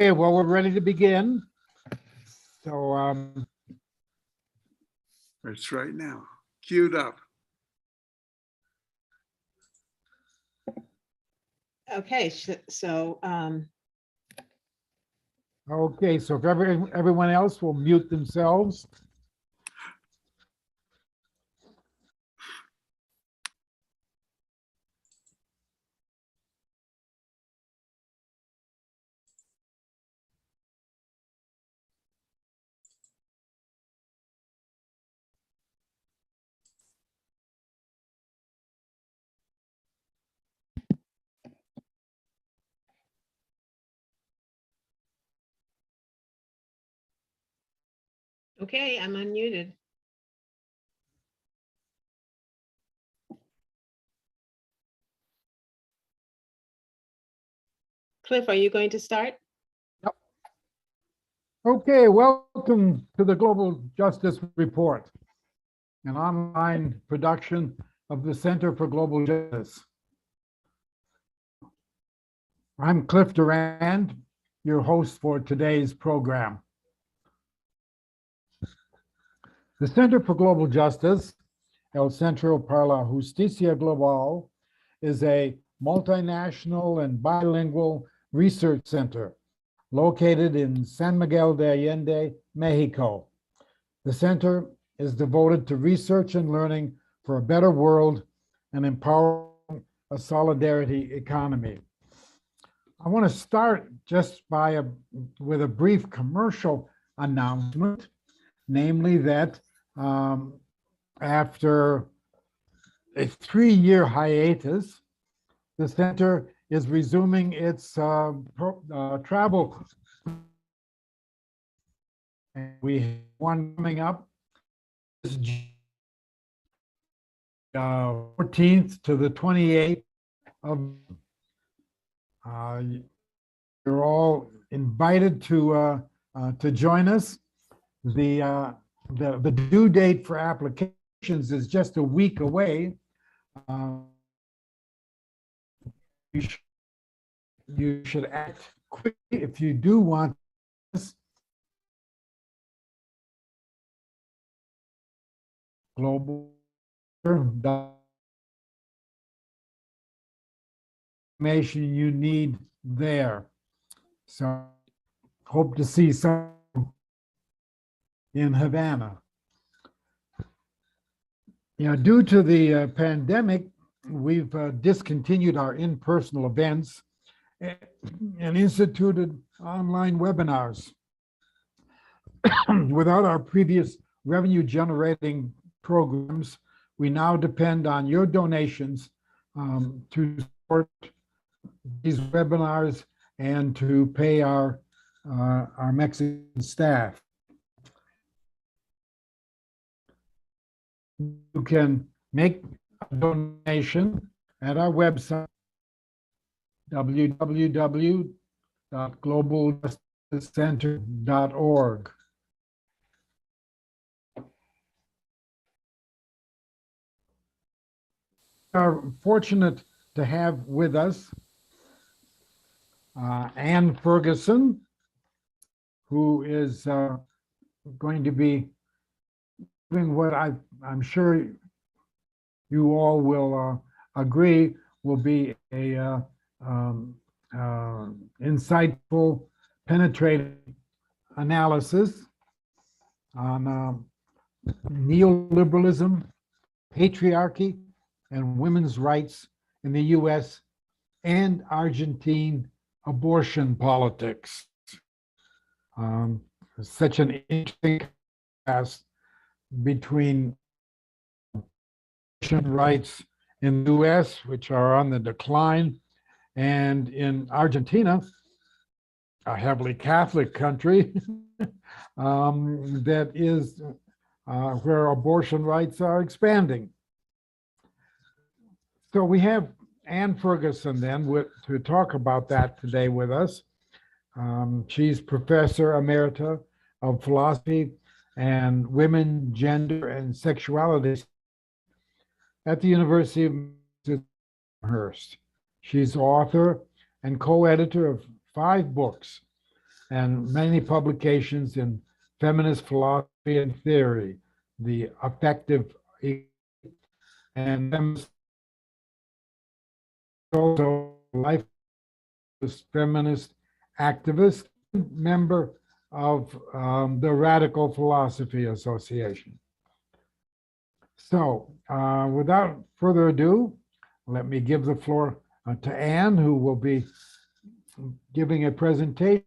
Okay, well, we're ready to begin. So, It's right now. Queued up. Okay, so okay, so if everyone else will mute themselves. okay, I'm unmuted. Cliff, are you going to start? Okay, welcome to the Global Justice Report, an online production of the Center for Global Justice. I'm Cliff Durand, your host for today's program. The Center for Global Justice, El Centro para la Justicia Global, is a multinational and bilingual research center located in San Miguel de Allende, Mexico. The center is devoted to research and learning for a better world and empowering a solidarity economy. I want to start just with a brief commercial announcement, namely that after a 3-year hiatus, the center is resuming its travel. And we have one coming up this 14th to the 28th of. You're all invited to join us. The due date for applications is just a week away. You should act quickly if you do want this. Global information you need there. So hope to see some in Havana. Due to the pandemic, we've discontinued our in-person events and instituted online webinars. Without our previous revenue-generating programs, we now depend on your donations to support these webinars and to pay our Mexican staff. You can make a donation at our website, www.globaljusticecenter.org. We are fortunate to have with us Ann Ferguson, who is going to be doing what I'm sure you all will agree will be a insightful, penetrating analysis on neoliberalism, patriarchy, and women's rights in the U.S. and Argentine abortion politics. Such an interesting contrast between abortion rights in the U.S., which are on the decline, and in Argentina, a heavily Catholic country, that is where abortion rights are expanding. So we have Ann Ferguson then to talk about that today with us. She's Professor Emerita of Philosophy and Women, Gender, and Sexuality at the University of Amherst. She's author and co-editor of 5 books and many publications in feminist philosophy and theory, the effective and also life feminist activist, member of the Radical Philosophy Association. So without further ado, let me give the floor to Anne, who will be giving a presentation,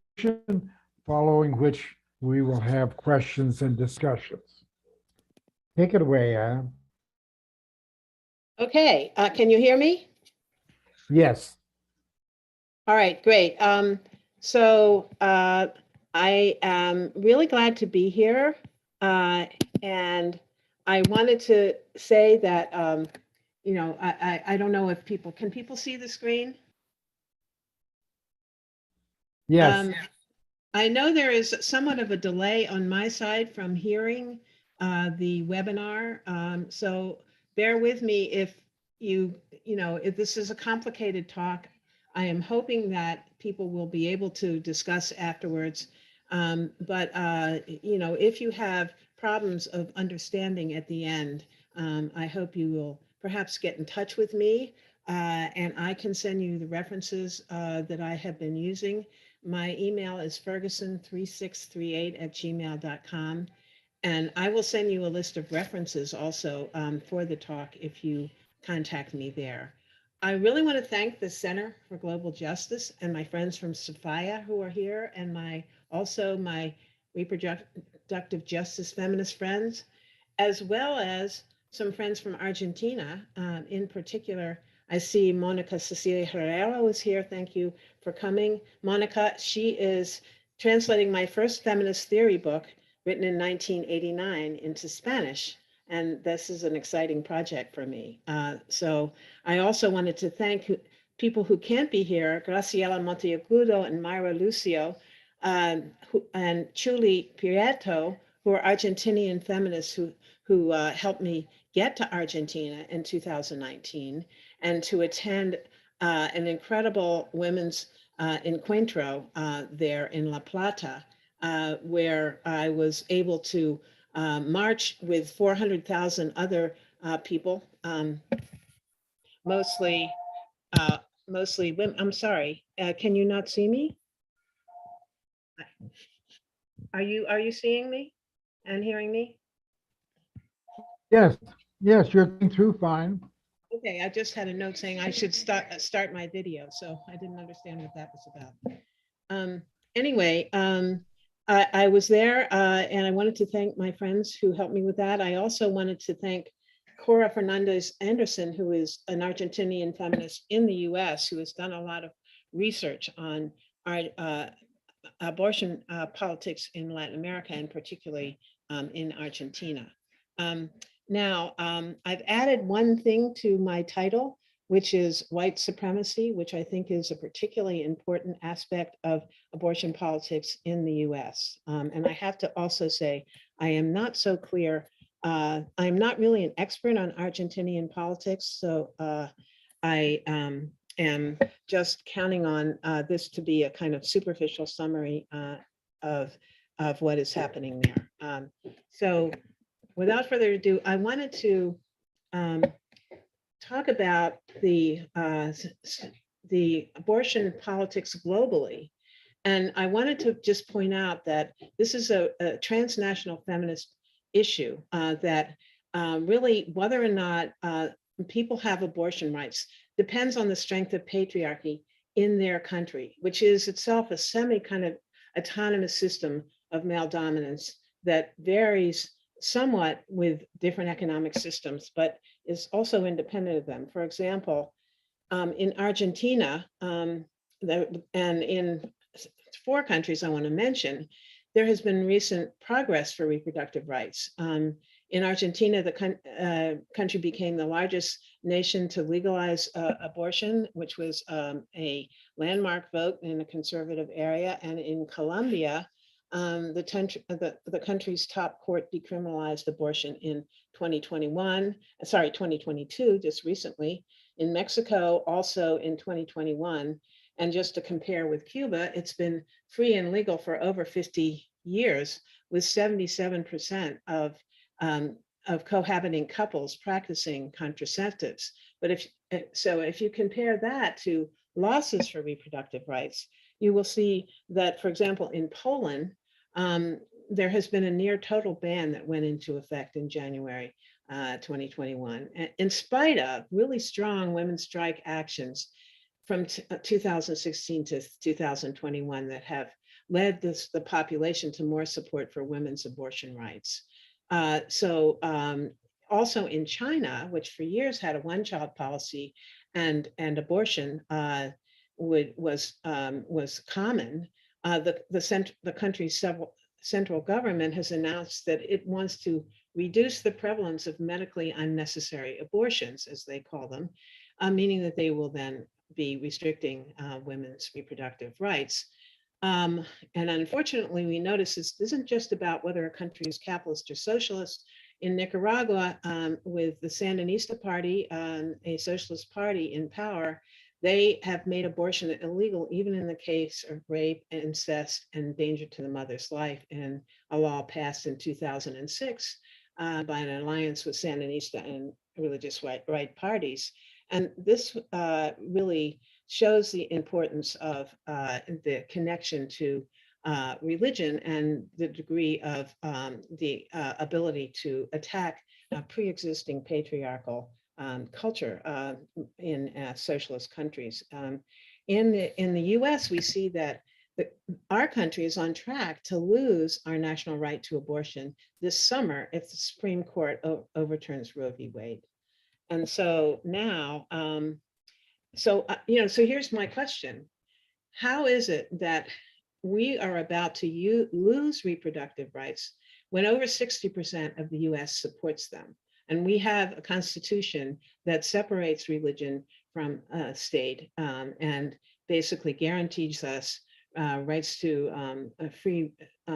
following which we will have questions and discussions. Take it away, Anne. Okay, can you hear me? Yes. All right, great. I am really glad to be here. And I wanted to say that, I don't know if can people see the screen? Yes. I know there is somewhat of a delay on my side from hearing the webinar. So bear with me if if this is a complicated talk. I am hoping that people will be able to discuss afterwards. If you have problems of understanding at the end, I hope you will perhaps get in touch with me and I can send you the references that I have been using. My email is ferguson3638@gmail.com. And I will send you a list of references also for the talk if you contact me there. I really want to thank the Center for Global Justice and my friends from Sophia who are here, and also my reproductive justice feminist friends, as well as some friends from Argentina. In particular, I see Monica Cecilia Herrera is here. Thank you for coming. Monica, she is translating my first feminist theory book, written in 1989, into Spanish. And this is an exciting project for me. So I also wanted to thank people who can't be here, Graciela Monteagudo and Myra Lucio, and Chuli Prieto, who are Argentinian feminists who helped me get to Argentina in 2019 and to attend an incredible women's encuentro there in La Plata, where I was able to march with 400,000 other people, mostly women. I'm sorry, can you not see me? Are you seeing me and hearing me? Yes. Yes, you're getting through fine. Okay, I just had a note saying I should start my video, so I didn't understand what that was about. Anyway, I was there and I wanted to thank my friends who helped me with that. I also wanted to thank Cora Fernandez Anderson, who is an Argentinian feminist in the US, who has done a lot of research on our abortion politics in Latin America, and particularly in Argentina. I've added one thing to my title, which is white supremacy, which I think is a particularly important aspect of abortion politics in the US. And I have to also say, I am not so clear. I'm not really an expert on Argentinian politics, so I am just counting on this to be a kind of superficial summary of what is happening there. So without further ado, I wanted to talk about the abortion politics globally. And I wanted to just point out that this is a transnational feminist issue that really, whether or not people have abortion rights depends on the strength of patriarchy in their country, which is itself a semi kind of autonomous system of male dominance that varies somewhat with different economic systems, but is also independent of them. For example, in Argentina, and in 4 countries I want to mention, there has been recent progress for reproductive rights. In Argentina, the country became the largest nation to legalize abortion, which was a landmark vote in a conservative area. And in Colombia, the country's top court decriminalized abortion in 2022, just recently. In Mexico, also in 2021. And just to compare with Cuba, it's been free and legal for over 50 years, with 77% of cohabiting couples practicing contraceptives. But if you compare that to losses for reproductive rights, you will see that, for example, in Poland, there has been a near total ban that went into effect in January 2021, in spite of really strong women's strike actions from 2016 to 2021 that have led the population to more support for women's abortion rights. Also in China, which for years had a one-child policy and abortion was common, the country's central government has announced that it wants to reduce the prevalence of medically unnecessary abortions, as they call them, meaning that they will then be restricting women's reproductive rights. And unfortunately, we notice this isn't just about whether a country is capitalist or socialist. In Nicaragua, with the Sandinista party, a socialist party in power, they have made abortion illegal, even in the case of rape, incest, and danger to the mother's life, in a law passed in 2006 by an alliance with Sandinista and religious right parties. And this really shows the importance of the connection to religion and the degree of the ability to attack pre-existing patriarchal culture in socialist countries. In the US, we see that our country is on track to lose our national right to abortion this summer if the Supreme Court overturns Roe v. Wade. And so now, so here's my question. How is it that we are about to lose reproductive rights when over 60% of the US supports them? And we have a constitution that separates religion from state and basically guarantees us rights to free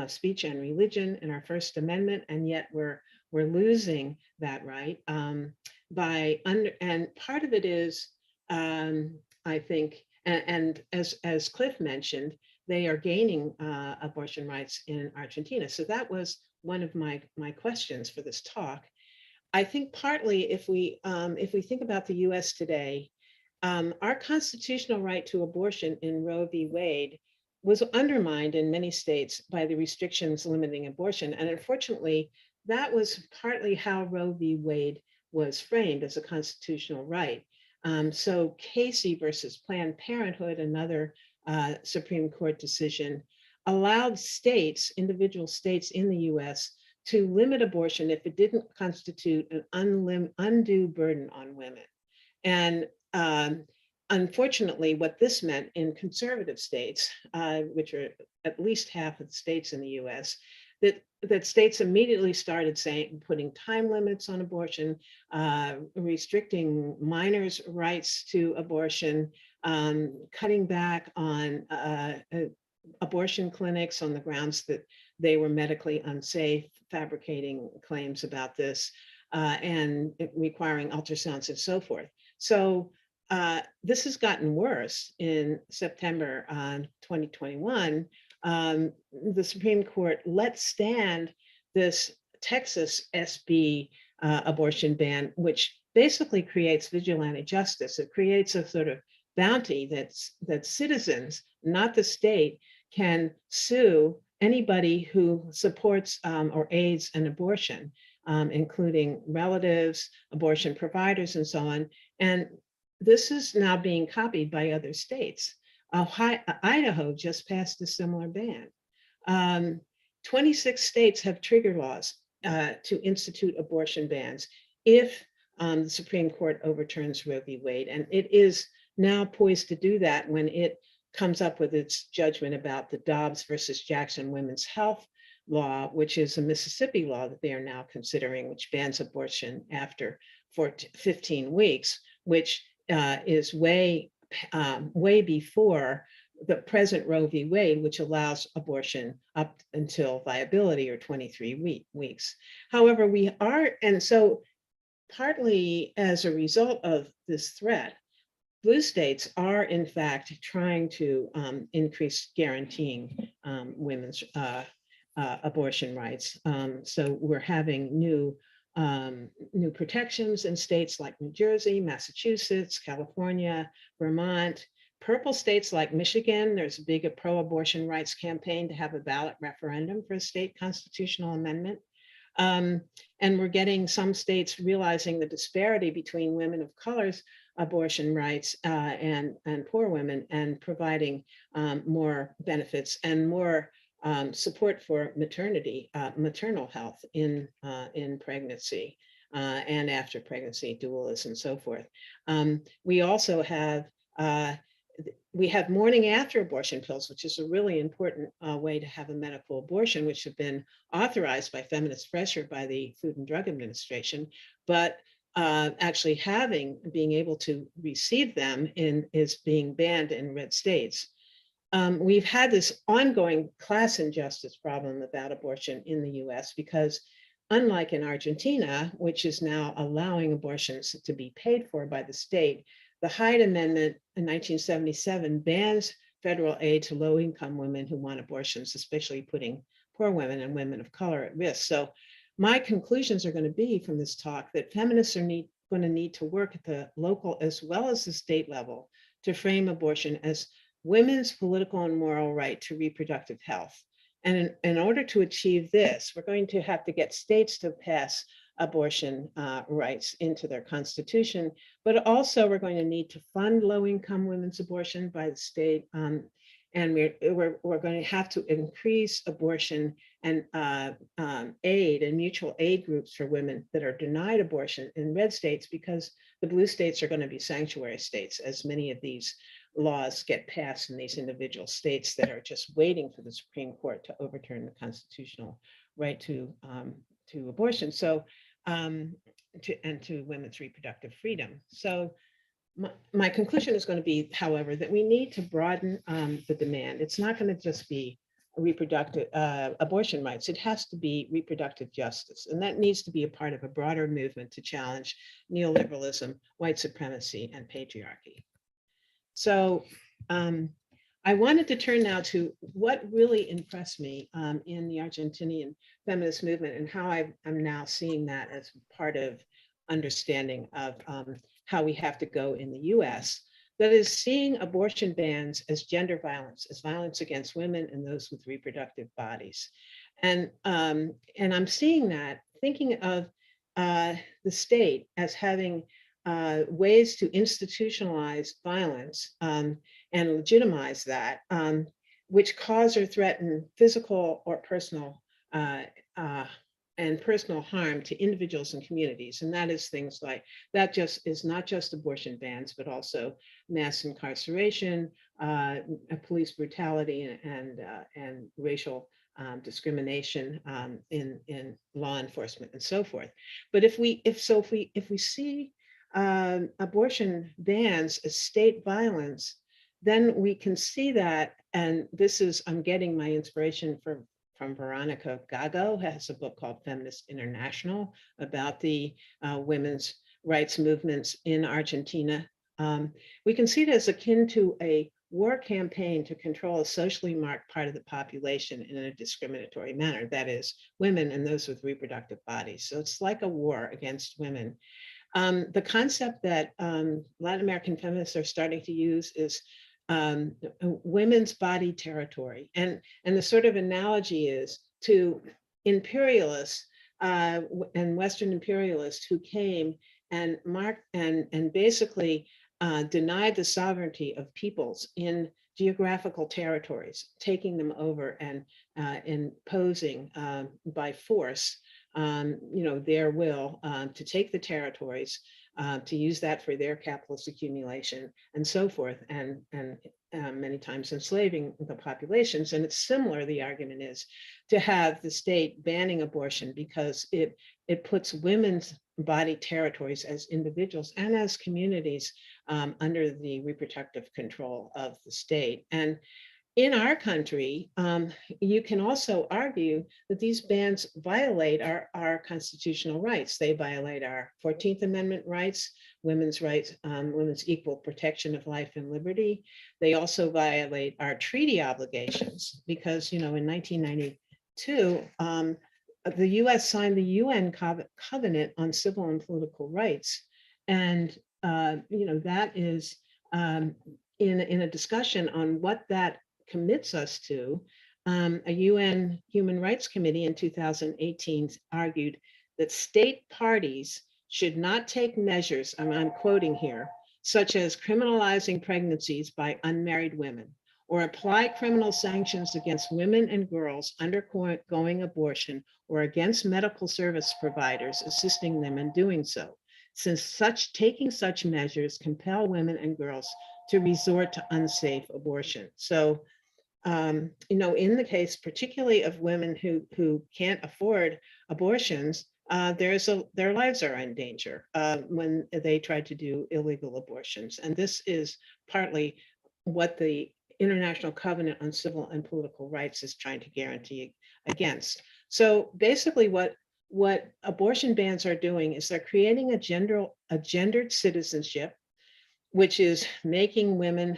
speech and religion in our First Amendment, and yet we're losing that right and part of it is, I think, and as Cliff mentioned, they are gaining abortion rights in Argentina. So that was one of my questions for this talk. I think partly if we think about the US today, our constitutional right to abortion in Roe v. Wade was undermined in many states by the restrictions limiting abortion. And unfortunately, that was partly how Roe v. Wade was framed as a constitutional right. So Casey versus Planned Parenthood, another Supreme Court decision, allowed states, individual states in the US, to limit abortion if it didn't constitute an undue burden on women. And unfortunately, what this meant in conservative states, which are at least half of the states in the US, that states immediately started putting time limits on abortion, restricting minors' rights to abortion, cutting back on abortion clinics on the grounds that they were medically unsafe, fabricating claims about this, and requiring ultrasounds and so forth. So this has gotten worse. In September 2021, the Supreme Court let stand this Texas SB abortion ban, which basically creates vigilante justice. It creates a sort of bounty that citizens, not the state, can sue anybody who supports or aids an abortion, including relatives, abortion providers, and so on. And this is now being copied by other states. Idaho just passed a similar ban. 26 states have trigger laws to institute abortion bans if the Supreme Court overturns Roe v. Wade. And it is now poised to do that when it comes up with its judgment about the Dobbs versus Jackson Women's Health Law, which is a Mississippi law that they are now considering, which bans abortion after 15 weeks, which is way before the present Roe v. Wade, which allows abortion up until viability, or 23 weeks. However, and so partly as a result of this threat, blue states are in fact trying to increase guaranteeing women's abortion rights. So we're having new protections in states like New Jersey, Massachusetts, California, Vermont. Purple states like Michigan, there's a big pro-abortion rights campaign to have a ballot referendum for a state constitutional amendment. And we're getting some states realizing the disparity between women of color's abortion rights and poor women, and providing more benefits and more support for maternal health in pregnancy and after pregnancy, dualism, and so forth. We also have morning after abortion pills, which is a really important way to have a medical abortion, which have been authorized by feminist pressure by the Food and Drug Administration, but actually being able to receive them is being banned in red states. We've had this ongoing class injustice problem about abortion in the US because, unlike in Argentina, which is now allowing abortions to be paid for by the state, the Hyde Amendment in 1977 bans federal aid to low-income women who want abortions, especially putting poor women and women of color at risk. So my conclusions are going to be from this talk that feminists are going to need to work at the local as well as the state level to frame abortion as women's political and moral right to reproductive health. And in order to achieve this, we're going to have to get states to pass abortion rights into their constitution, but also we're going to need to fund low-income women's abortion by the state. And we're going to have to increase abortion and aid and mutual aid groups for women that are denied abortion in red states, because the blue states are going to be sanctuary states, as many of these laws get passed in these individual states that are just waiting for the Supreme Court to overturn the constitutional right to abortion. So to women's reproductive freedom. So my conclusion is going to be, however, that we need to broaden the demand. It's not going to just be reproductive abortion rights. It has to be reproductive justice. And that needs to be a part of a broader movement to challenge neoliberalism, white supremacy, and patriarchy. So I wanted to turn now to what really impressed me in the Argentinian feminist movement, and how I'm now seeing that as part of understanding of how we have to go in the US. That is, seeing abortion bans as gender violence, as violence against women and those with reproductive bodies. And I'm seeing that, thinking of the state as having ways to institutionalize violence and legitimize that, which cause or threaten physical or personal personal harm to individuals and communities. And that is things like, that just is not just abortion bans, but also mass incarceration, police brutality, and racial discrimination in law enforcement, and so forth. But if we see abortion bans as state violence, then we can see that, and this is, I'm getting my inspiration from Veronica Gago, who has a book called Feminist International about the women's rights movements in Argentina. We can see it as akin to a war campaign to control a socially marked part of the population in a discriminatory manner, that is, women and those with reproductive bodies. So it's like a war against women. The concept that Latin American feminists are starting to use is women's body territory. And the sort of analogy is to imperialists and Western imperialists who came and basically denied the sovereignty of peoples in geographical territories, taking them over and imposing by force their will to take the territories, to use that for their capitalist accumulation, and so forth, and many times enslaving the populations. And it's similar, the argument is, to have the state banning abortion because it puts women's body territories as individuals and as communities under the reproductive control of the state. And in our country, you can also argue that these bans violate our constitutional rights. They violate our 14th Amendment rights, women's rights, women's equal protection of life and liberty. They also violate our treaty obligations because, in 1992, the US signed the UN Covenant on Civil and Political Rights. And, that is in a discussion on what that commits us to, a UN Human Rights Committee in 2018 argued that state parties should not take measures, I'm quoting here, such as criminalizing pregnancies by unmarried women, or apply criminal sanctions against women and girls undergoing abortion or against medical service providers assisting them in doing so, since taking such measures compel women and girls to resort to unsafe abortion. So, in the case, particularly of women who can't afford abortions, their lives are in danger when they try to do illegal abortions. And this is partly what the International Covenant on Civil and Political Rights is trying to guarantee against. So basically what abortion bans are doing is they're creating a gendered citizenship, which is making women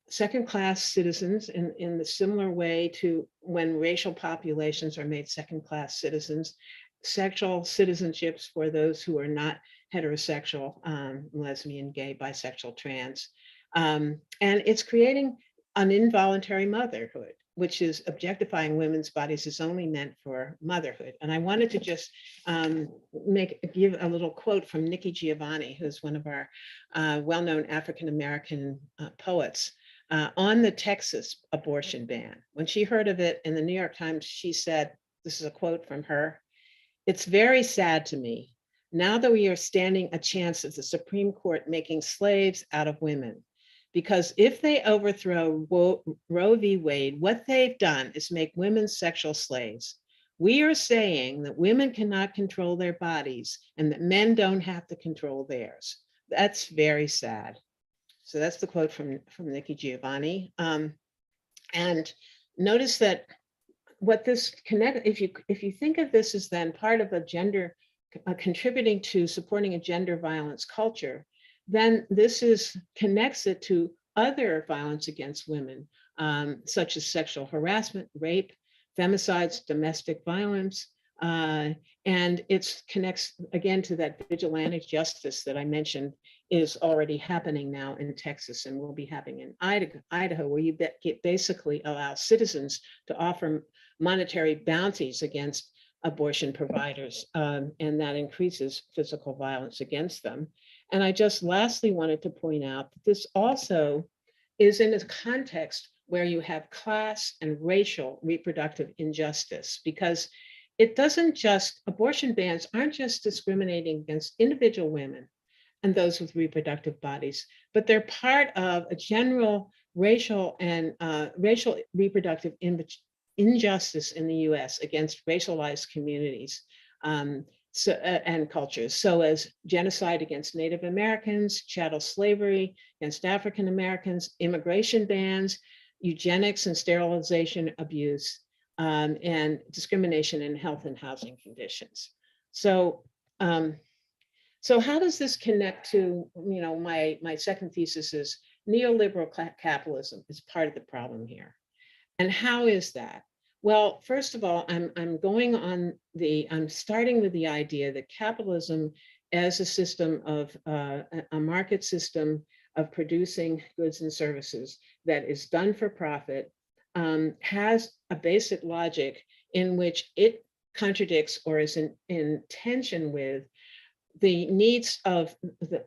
second-class citizens in the similar way to when racial populations are made second-class citizens, sexual citizenships for those who are not heterosexual, lesbian, gay, bisexual, trans. And it's creating an involuntary motherhood, which is objectifying women's bodies is only meant for motherhood. And I wanted to just give a little quote from Nikki Giovanni, who's one of our well-known African-American poets, on the Texas abortion ban. When she heard of it in the New York Times, she said, this is a quote from her, "It's very sad to me, now that we are standing a chance of the Supreme Court making slaves out of women. Because if they overthrow Roe v. Wade, what they've done is make women sexual slaves. We are saying that women cannot control their bodies and that men don't have to control theirs. That's very sad." So that's the quote from Nikki Giovanni. And notice that what this if you think of this as then part of a gender, contributing to supporting a gender violence culture, then this connects it to other violence against women, such as sexual harassment, rape, femicides, domestic violence, and it connects again to that vigilante justice that I mentioned is already happening now in Texas and will be happening in Idaho, where you basically allow citizens to offer monetary bounties against abortion providers, and that increases physical violence against them. And I just lastly wanted to point out that this also is in a context where you have class and racial reproductive injustice, because abortion bans aren't just discriminating against individual women and those with reproductive bodies, but they're part of a general racial and racial reproductive injustice in the US against racialized communities and cultures. So as genocide against Native Americans, chattel slavery against African Americans, immigration bans, eugenics and sterilization abuse, and discrimination in health and housing conditions. So, so how does this connect to, my second thesis is neoliberal capitalism is part of the problem here. And how is that? Well, first of all, I'm starting with the idea that capitalism as a system of a market system of producing goods and services that is done for profit, has a basic logic in which it contradicts or is in tension with the needs of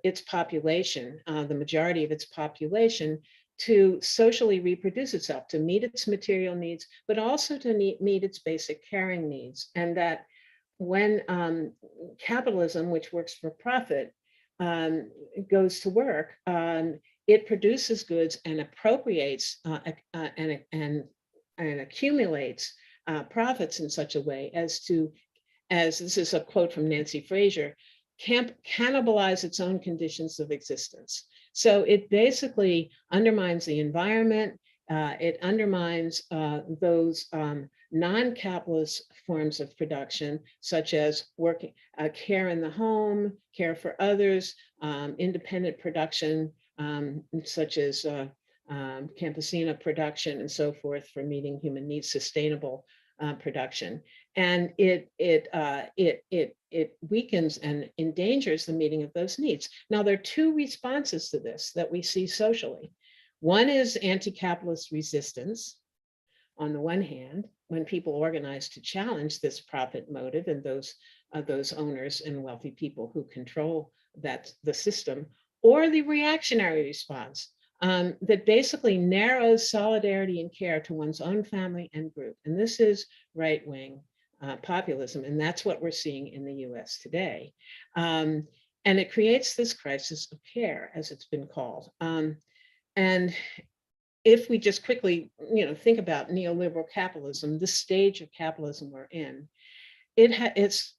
its population, the majority of its population, to socially reproduce itself, to meet its material needs, but also to meet its basic caring needs. And that when capitalism, which works for profit, goes to work, it produces goods and appropriates and accumulates profits in such a way as this is a quote from Nancy Fraser, cannibalize its own conditions of existence. So it basically undermines the environment, It undermines those non-capitalist forms of production, such as working, care in the home, care for others, independent production, such as campesina production and so forth for meeting human needs, sustainable production. And it weakens and endangers the meeting of those needs. Now, there are two responses to this that we see socially. One is anti-capitalist resistance. On the one hand, when people organize to challenge this profit motive and those owners and wealthy people who control the system, or the reactionary response that basically narrows solidarity and care to one's own family and group. And this is right-wing populism, and that's what we're seeing in the US today. And it creates this crisis of care, as it's been called. And if we just quickly, think about neoliberal capitalism, the stage of capitalism we're in, its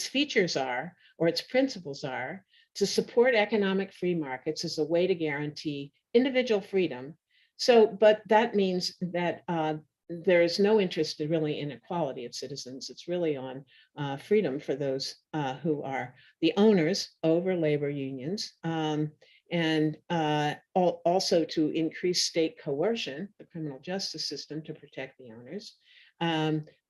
features are, or its principles are, to support economic free markets as a way to guarantee individual freedom. So, but that means that there is no interest really in equality of citizens. It's really on freedom for those who are the owners over labor unions. And also to increase state coercion, the criminal justice system, to protect the owners,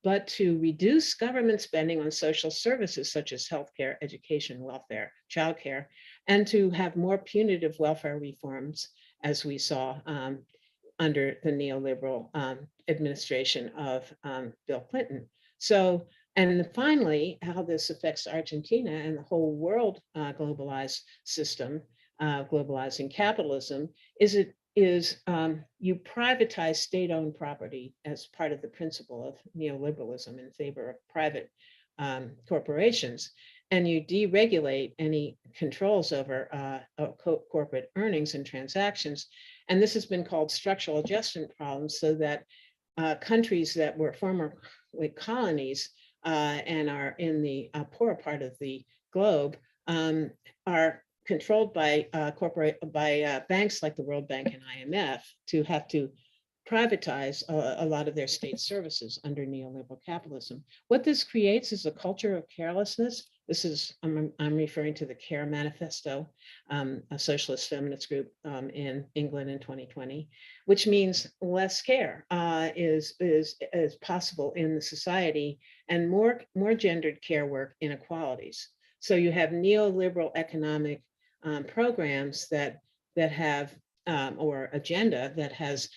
but to reduce government spending on social services such as healthcare, education, welfare, childcare, and to have more punitive welfare reforms, as we saw under the neoliberal administration of Bill Clinton. So, and finally, how this affects Argentina and the whole world globalized system, globalizing capitalism, is you privatize state-owned property as part of the principle of neoliberalism in favor of private corporations, and you deregulate any controls over corporate earnings and transactions. And this has been called structural adjustment problems, so that countries that were former colonies and are in the poorer part of the globe are controlled by banks like the World Bank and IMF to have to privatize a lot of their state services under neoliberal capitalism. What this creates is a culture of carelessness. This is, I'm referring to the CARE Manifesto, a socialist feminist group in England in 2020, which means less care is possible in the society, and more gendered care work inequalities. So you have neoliberal economic programs that have, or agenda that has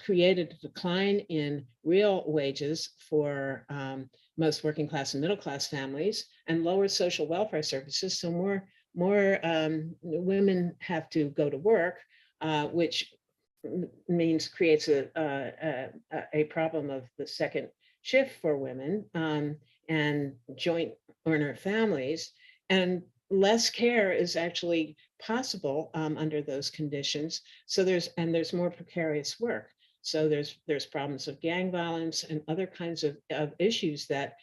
created a decline in real wages for most working class and middle class families, and lower social welfare services. So more women have to go to work, which means creates a problem of the second shift for women and joint earner families. And less care is actually possible under those conditions. So there's more precarious work. So there's problems of gang violence and other kinds of issues that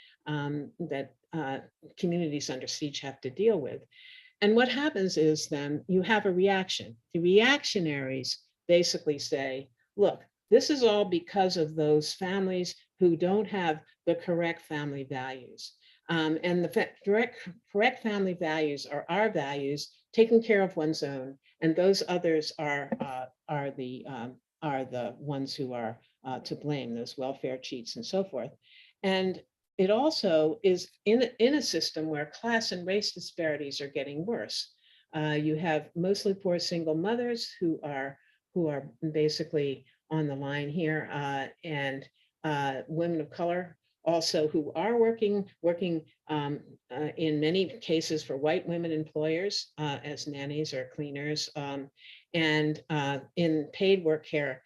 communities under siege have to deal with. And what happens is then you have a reaction. The reactionaries basically say, look, this is all because of those families who don't have the correct family values. And the correct family values are our values, taking care of one's own, and those others are the ones who are to blame, those welfare cheats and so forth. And it also is in a system where class and race disparities are getting worse. You have mostly poor single mothers who are basically on the line here, and women of color also who are working in many cases for white women employers as nannies or cleaners, and in paid work care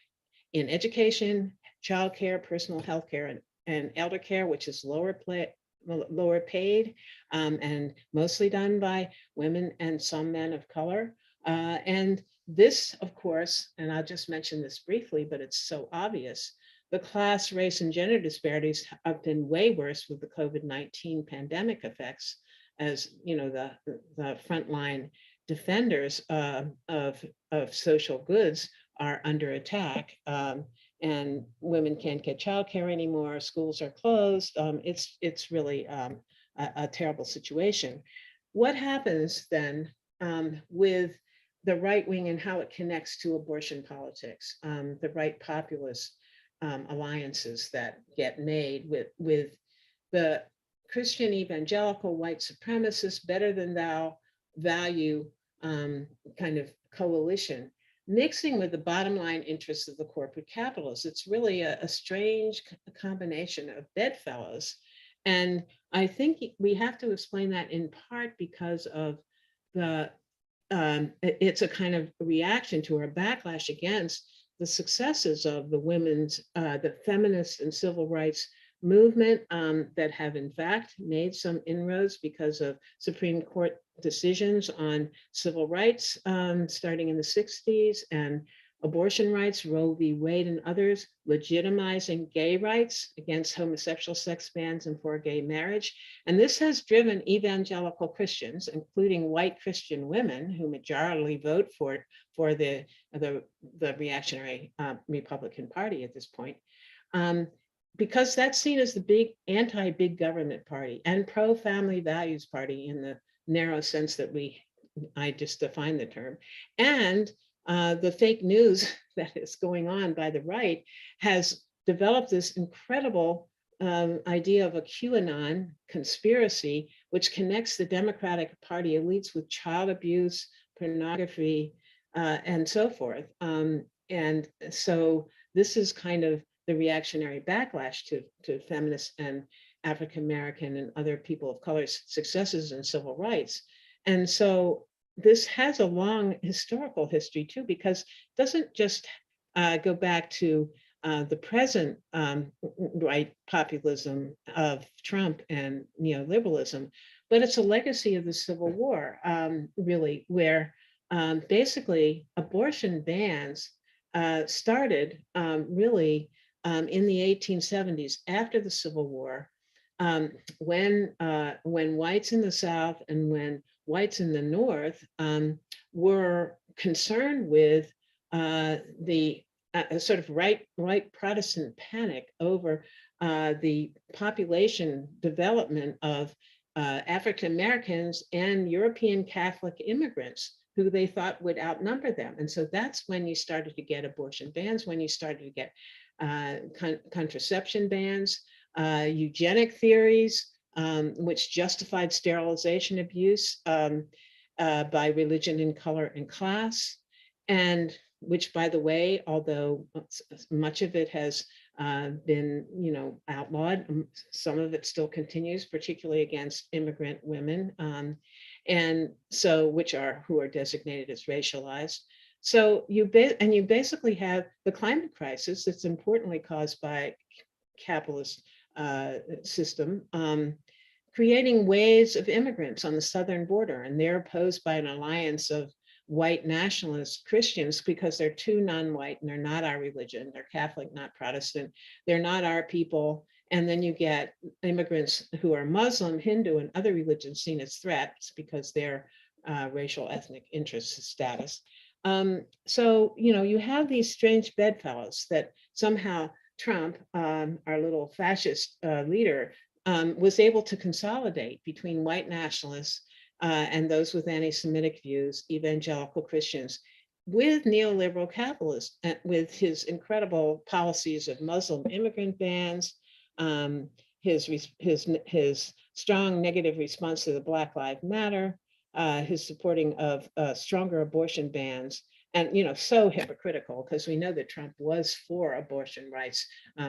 in education, childcare, personal health care, and elder care, which is lower paid and mostly done by women and some men of color. And this, of course, and I'll just mention this briefly, but it's so obvious, the class, race, and gender disparities have been way worse with the COVID-19 pandemic effects, as the frontline defenders of social goods are under attack. And women can't get childcare anymore. Schools are closed. It's really a terrible situation. What happens then with the right wing and how it connects to abortion politics, the right populist alliances that get made with the Christian evangelical white supremacist better than thou value kind of coalition mixing with the bottom line interests of the corporate capitalists. It's really a strange combination of bedfellows. And I think we have to explain that in part because of the it's a kind of reaction to or a backlash against the successes of the women's, the feminist and civil rights movement that have in fact made some inroads because of Supreme Court decisions on civil rights starting in the 60s and abortion rights, Roe v. Wade and others, legitimizing gay rights against homosexual sex bans and for gay marriage. And this has driven evangelical Christians, including white Christian women who majority vote for the reactionary Republican Party at this point. Because that's seen as the big anti-big government party and pro-family values party in the narrow sense that I just defined the term. And the fake news that is going on by the right has developed this incredible idea of a QAnon conspiracy, which connects the Democratic Party elites with child abuse, pornography, and so forth. And so this is kind of the reactionary backlash to feminists and African American and other people of color's successes in civil rights. And so this has a long historical history too, because it doesn't just go back to the present right populism of Trump and neoliberalism, but it's a legacy of the Civil War, really, where basically abortion bans started really in the 1870s after the Civil War, when whites in the South and when whites in the North were concerned with the sort of right Protestant panic over the population development of African Americans and European Catholic immigrants who they thought would outnumber them. And so that's when you started to get abortion bans, when you started to get contraception bans, eugenic theories, which justified sterilization abuse by religion and color and class, and which, by the way, although much of it has been, outlawed, some of it still continues, particularly against immigrant women, and so who are designated as racialized. So you basically have the climate crisis that's importantly caused by capitalist system, creating waves of immigrants on the southern border, and they're opposed by an alliance of white nationalist Christians because they're too non-white and they're not our religion, they're Catholic, not Protestant, they're not our people. And then you get immigrants who are Muslim, Hindu, and other religions seen as threats because their racial ethnic interest status. So, you have these strange bedfellows that somehow Trump, our little fascist leader, was able to consolidate between white nationalists and those with anti-Semitic views, evangelical Christians, with neoliberal capitalists, with his incredible policies of Muslim immigrant bans, his strong negative response to the Black Lives Matter, his supporting of stronger abortion bans, and so hypocritical because we know that Trump was for abortion rights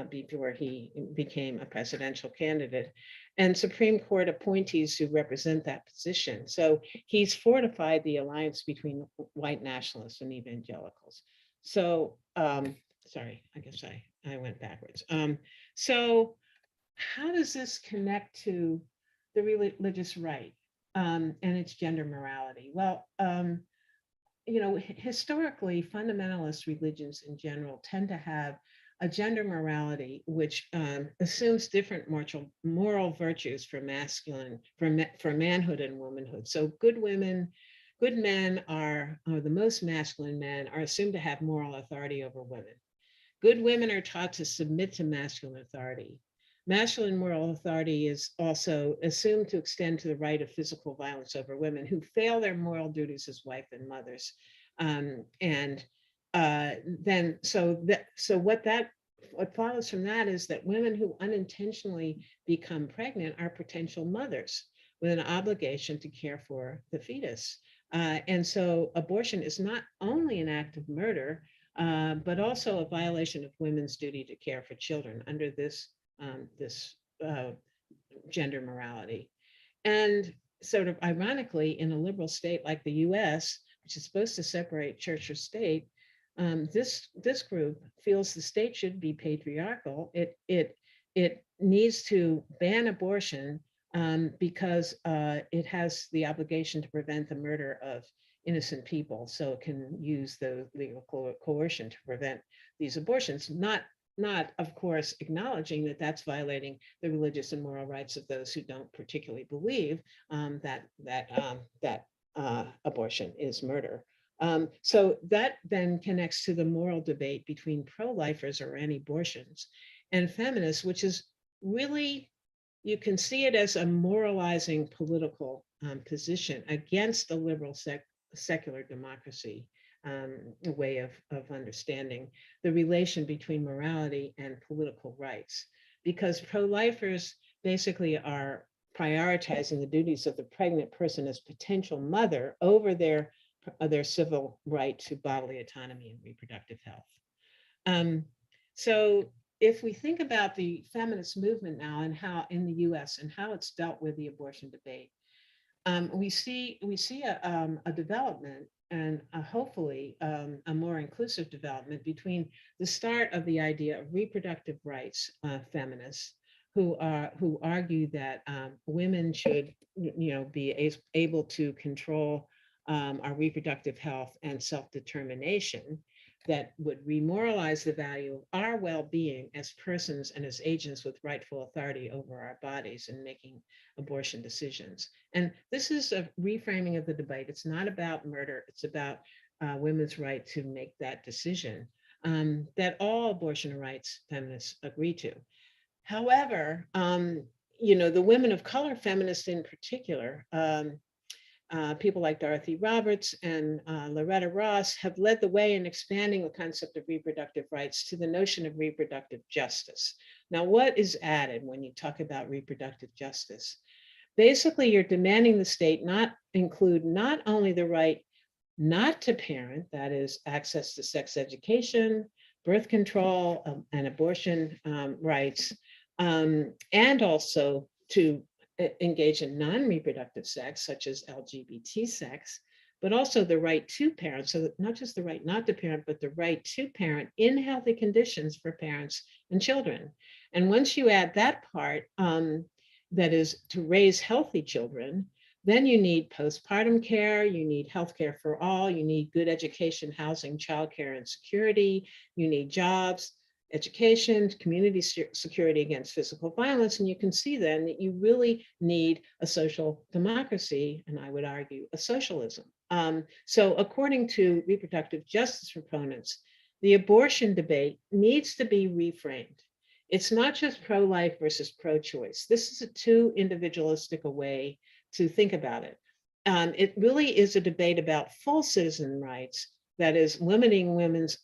before he became a presidential candidate, and Supreme Court appointees who represent that position. So he's fortified the alliance between white nationalists and evangelicals. So sorry, I guess I went backwards. So how does this connect to the religious right and its gender morality? Well, historically, fundamentalist religions in general tend to have a gender morality which assumes different moral virtues for manhood and womanhood. So good women good men are, or the most masculine men are assumed to have moral authority over women. Good women are taught to submit to masculine authority. Masculine moral authority is also assumed to extend to the right of physical violence over women who fail their moral duties as wife and mothers. And then, what follows from that is that women who unintentionally become pregnant are potential mothers with an obligation to care for the fetus. And so abortion is not only an act of murder, but also a violation of women's duty to care for children under this gender morality. And sort of ironically, in a liberal state like the US, which is supposed to separate church or state, this group feels the state should be patriarchal. It needs to ban abortion because it has the obligation to prevent the murder of innocent people, so it can use the legal coercion to prevent these abortions. Not, of course, acknowledging that that's violating the religious and moral rights of those who don't particularly believe that abortion is murder. So that then connects to the moral debate between pro-lifers or anti-abortions and feminists, which is really, you can see it as a moralizing political position against the liberal secular democracy way of understanding the relation between morality and political rights. Because pro-lifers basically are prioritizing the duties of the pregnant person as potential mother over their civil right to bodily autonomy and reproductive health. So if we think about the feminist movement now and how in the US and how it's dealt with the abortion debate, we see a development and hopefully a more inclusive development between the start of the idea of reproductive rights feminists who argue that women should be able to control our reproductive health and self-determination, that would remoralize the value of our well-being as persons and as agents with rightful authority over our bodies in making abortion decisions. And this is a reframing of the debate. It's not about murder. It's about women's right to make that decision that all abortion rights feminists agree to. However, the women of color feminists in particular, people like Dorothy Roberts and Loretta Ross have led the way in expanding the concept of reproductive rights to the notion of reproductive justice. Now, what is added when you talk about reproductive justice? Basically, you're demanding the state not include not only the right not to parent, that is access to sex education, birth control, and abortion rights, and also to engage in non-reproductive sex, such as LGBT sex, but also the right to parent. So not just the right not to parent, but the right to parent in healthy conditions for parents and children. And once you add that part, that is to raise healthy children, then you need postpartum care, you need healthcare for all, you need good education, housing, childcare, and security, you need jobs, education, community security against physical violence. And you can see then that you really need a social democracy, and I would argue a socialism. So according to reproductive justice proponents, the abortion debate needs to be reframed. It's not just pro-life versus pro-choice. This is a too individualistic a way to think about it. It really is a debate about full citizen rights, that is limiting women's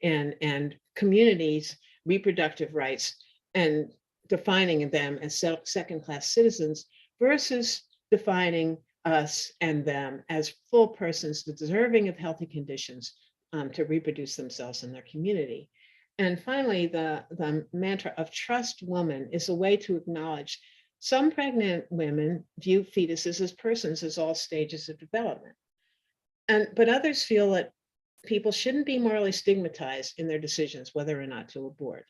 and communities' reproductive rights and defining them as second-class citizens versus defining us and them as full persons deserving of healthy conditions to reproduce themselves in their community. And finally, the mantra of trust woman is a way to acknowledge some pregnant women view fetuses as persons as all stages of development. But others feel that people shouldn't be morally stigmatized in their decisions whether or not to abort.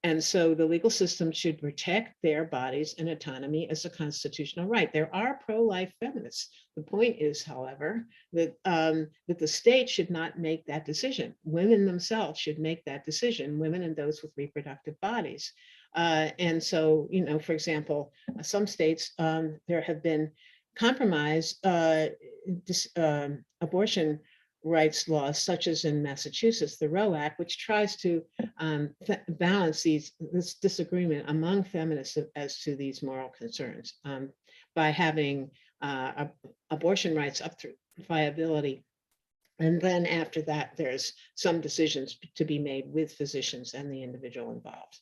And so the legal system should protect their bodies and autonomy as a constitutional right. There are pro-life feminists. The point is, however, that the state should not make that decision. Women themselves should make that decision, women and those with reproductive bodies. And so, for example, some states, there have been compromise abortion rights laws, such as in Massachusetts, the Roe Act, which tries to balance this disagreement among feminists as to these moral concerns by having abortion rights up through viability. And then after that, there's some decisions to be made with physicians and the individual involved.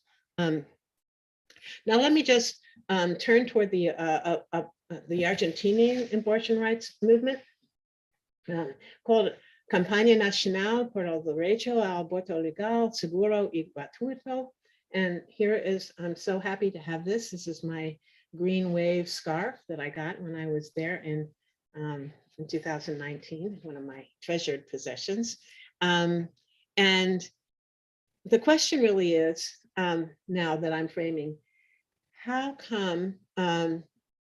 Now, let me just turn toward the Argentinian abortion rights movement called Campaña Nacional por el Derecho al Aborto Legal, Seguro y Gratuito. And here is, I'm so happy to have this. This is my green wave scarf that I got when I was there in 2019, one of my treasured possessions. And the question really is, now that I'm framing, how come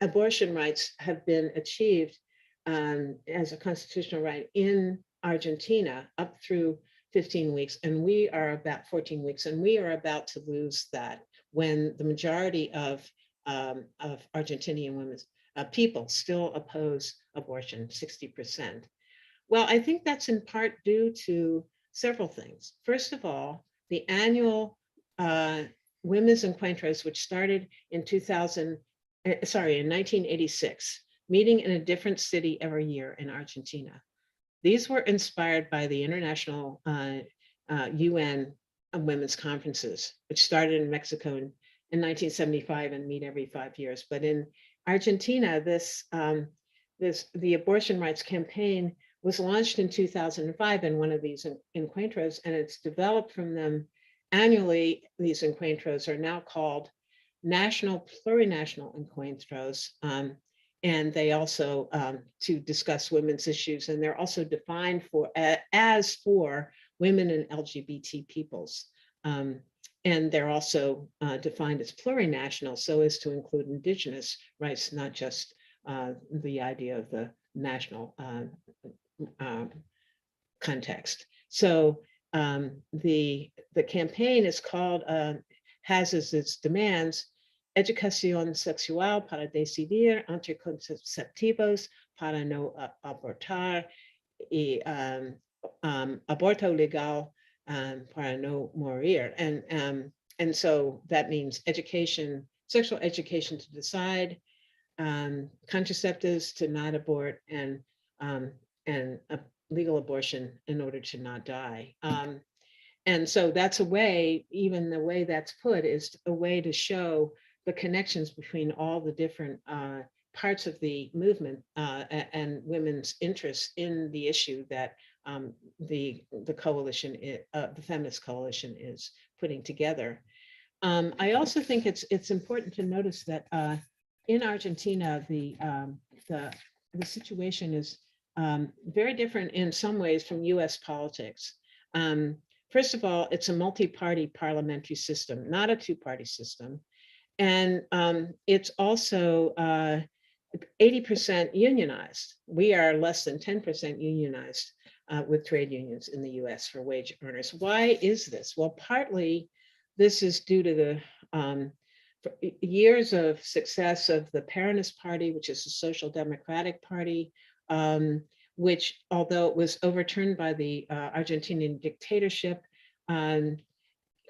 abortion rights have been achieved as a constitutional right in Argentina up through 15 weeks, and we are about 14 weeks, and we are about to lose that when the majority of Argentinian women's people still oppose abortion, 60%. Well, I think that's in part due to several things. First of all, the annual women's encuentros, which started in 1986, meeting in a different city every year in Argentina. These were inspired by the International UN Women's Conferences, which started in Mexico in 1975 and meet every 5 years. But in Argentina, the abortion rights campaign was launched in 2005 in one of these encuentros, and it's developed from them annually. These encuentros are now called National Plurinational Encuentros, and they also to discuss women's issues, and they're also defined as for women and LGBT peoples. And they're also defined as plurinational, so as to include indigenous rights, not just the idea of the national context. So the campaign is called, has as its demands, educación sexual para decidir anticonceptivos para no abortar y aborto legal para no morir. And so that means education, sexual education to decide, contraceptives to not abort, and legal abortion in order to not die. And so that's a way, even the way that's put is a way to show the connections between all the different parts of the movement and women's interests in the issue that the coalition, the feminist coalition, is putting together. I also think it's important to notice that in Argentina, the situation is very different in some ways from U.S. politics. First of all, it's a multi-party parliamentary system, not a two-party system. And it's also 80% unionized. We are less than 10% unionized with trade unions in the US for wage earners. Why is this? Well, partly this is due to the years of success of the Peronist Party, which is a social democratic party, which, although it was overturned by the Argentinian dictatorship,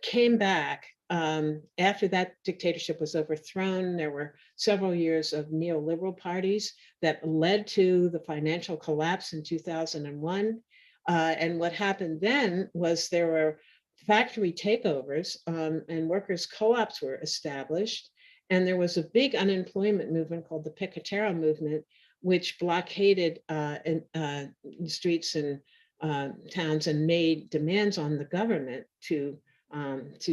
came back. After that dictatorship was overthrown, there were several years of neoliberal parties that led to the financial collapse in 2001. And what happened then was there were factory takeovers and workers' co-ops were established. And there was a big unemployment movement called the Piquetero movement, which blockaded streets and towns and made demands on the government to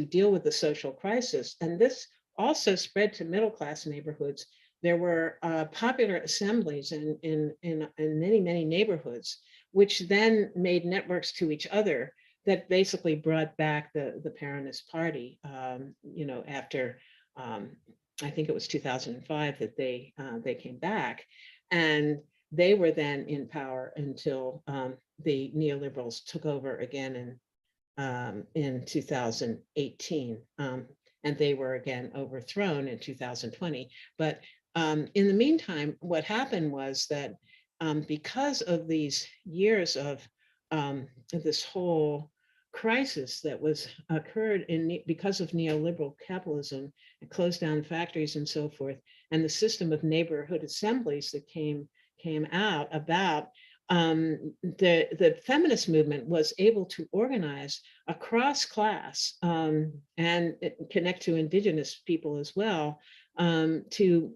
deal with the social crisis. And this also spread to middle-class neighborhoods. There were popular assemblies in many, many neighborhoods, which then made networks to each other that basically brought back the Peronist Party, after, I think it was 2005 that they came back. And they were then in power until the neoliberals took over again in 2018, and they were again overthrown in 2020. But In the meantime, what happened was that because of these years of this whole crisis that was occurred because of neoliberal capitalism, it closed down factories and so forth, and the system of neighborhood assemblies that came out about, the feminist movement was able to organize across class and connect to indigenous people as well, to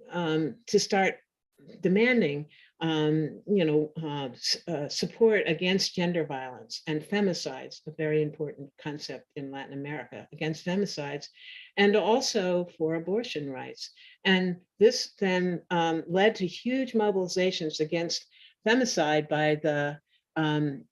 start demanding support against gender violence and femicides, a very important concept in Latin America, against femicides, and also for abortion rights. And this then led to huge mobilizations against femicide by the